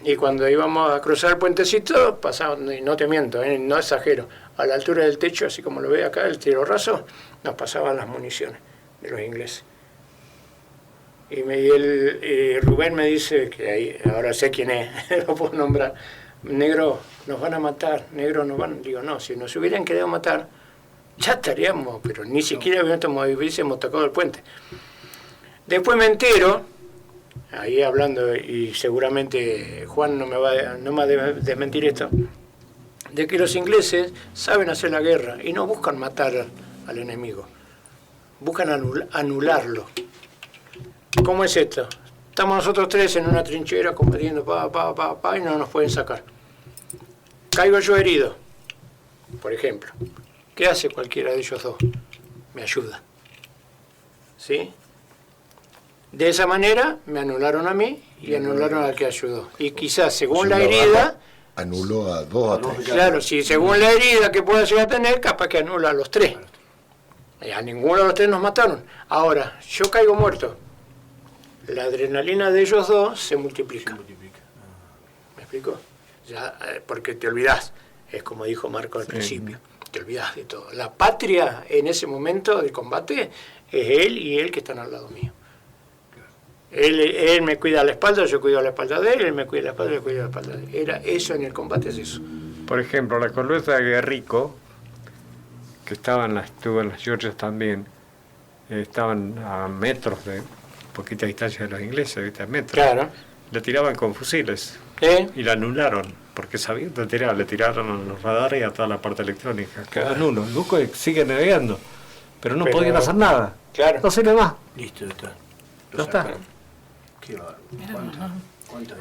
[SPEAKER 3] y cuando íbamos a cruzar el puentecito, pasaban, y no te miento, no exagero, a la altura del techo, así como lo ve acá, el tiro raso, nos pasaban las municiones de los ingleses. Y Rubén me dice, que ahí, ahora sé quién es, lo puedo nombrar, negro, nos van a matar, negro, nos van... Digo, no, si nos hubieran querido matar, ya estaríamos, pero ni siquiera hubiésemos tocado el puente. Después me entero, ahí hablando, y seguramente Juan no me va a desmentir esto, de que los ingleses saben hacer la guerra y no buscan matar al enemigo, buscan anularlo. ¿Cómo es esto? Estamos nosotros tres en una trinchera combatiendo y no nos pueden sacar. Caigo yo herido, por ejemplo. ¿Qué hace cualquiera de ellos dos? Me ayuda. ¿Sí? De esa manera me anularon a mí y anularon al que ayudó. Y quizás según la herida...
[SPEAKER 6] Anuló a 2 a 3.
[SPEAKER 3] Claro, si según la herida que pueda llegar a tener, capaz que anula a los 3. A ninguno de los 3 nos mataron. Ahora, yo caigo muerto. La adrenalina de ellos dos se multiplica. ¿Me explico? Ya, porque te olvidás. Es como dijo Marco al principio. Te olvidás de todo. La patria en ese momento del combate es él y él que están al lado mío. Él me cuida la espalda, yo cuido la espalda de él me cuida la espalda, yo cuido la espalda de él. Era eso en el combate, es eso.
[SPEAKER 5] Por ejemplo, la corbeta de Guerrico, que estuvo en las Georgias también, estaban a metros de poquita distancia de los ingleses, ¿viste? A metros.
[SPEAKER 3] Claro.
[SPEAKER 5] Le tiraban con fusiles y la anularon, porque sabían que le tiraron a los radares y a toda la parte electrónica. Quedó nulo. El buque sigue navegando, pero no podían hacer nada.
[SPEAKER 3] Claro.
[SPEAKER 5] No sirve más.
[SPEAKER 4] Listo, ya está.
[SPEAKER 5] No está.
[SPEAKER 4] Qué bárbaro.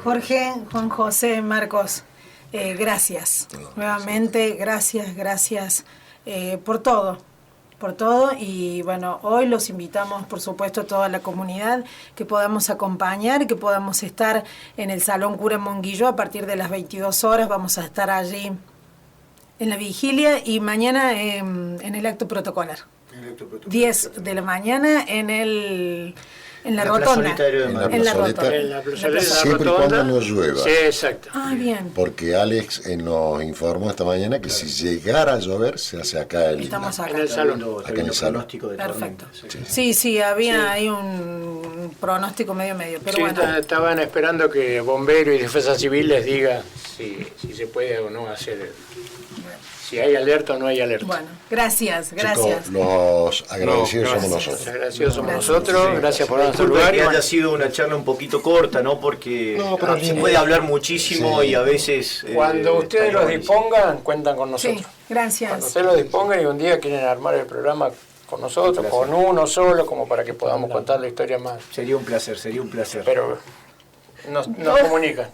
[SPEAKER 2] Jorge, Juan José, Marcos, gracias. Nuevamente, gracias por todo. Y bueno, hoy los invitamos, por supuesto, a toda la comunidad, que podamos acompañar, que podamos estar en el Salón Cura Monguillo a partir de las 22 horas. Vamos a estar allí en la vigilia y mañana en el acto protocolar. 10 de la mañana en la rotonda.
[SPEAKER 6] En la
[SPEAKER 3] plazoleta.
[SPEAKER 6] Siempre y cuando no llueva.
[SPEAKER 3] Sí, exacto.
[SPEAKER 2] Ah, bien.
[SPEAKER 6] Porque Alex nos informó esta mañana que si llegara a llover, se hace acá
[SPEAKER 2] Estamos acá.
[SPEAKER 3] En el salón.
[SPEAKER 6] Acá en el salón.
[SPEAKER 2] Perfecto. Sí, había ahí un pronóstico medio. Pero
[SPEAKER 3] sí,
[SPEAKER 2] bueno.
[SPEAKER 3] Estaban esperando que Bomberos y Defensa Civil les diga si se puede o no hacer, si hay alerta o no hay alerta.
[SPEAKER 2] Bueno, gracias.
[SPEAKER 6] Chicos, los agradecidos somos nosotros.
[SPEAKER 3] Los agradecidos somos nosotros, gracias por darnos el
[SPEAKER 4] Disculpa
[SPEAKER 3] lugar.
[SPEAKER 4] que haya sido una charla un poquito corta, ¿no? Porque se puede hablar muchísimo y a veces...
[SPEAKER 3] Cuando ustedes los dispongan, cuentan con nosotros.
[SPEAKER 2] Sí, gracias.
[SPEAKER 3] Cuando ustedes los dispongan y un día quieren armar el programa con nosotros, con uno solo, como para que podamos contar la historia más.
[SPEAKER 4] Sería un placer.
[SPEAKER 3] Pero nos comunican.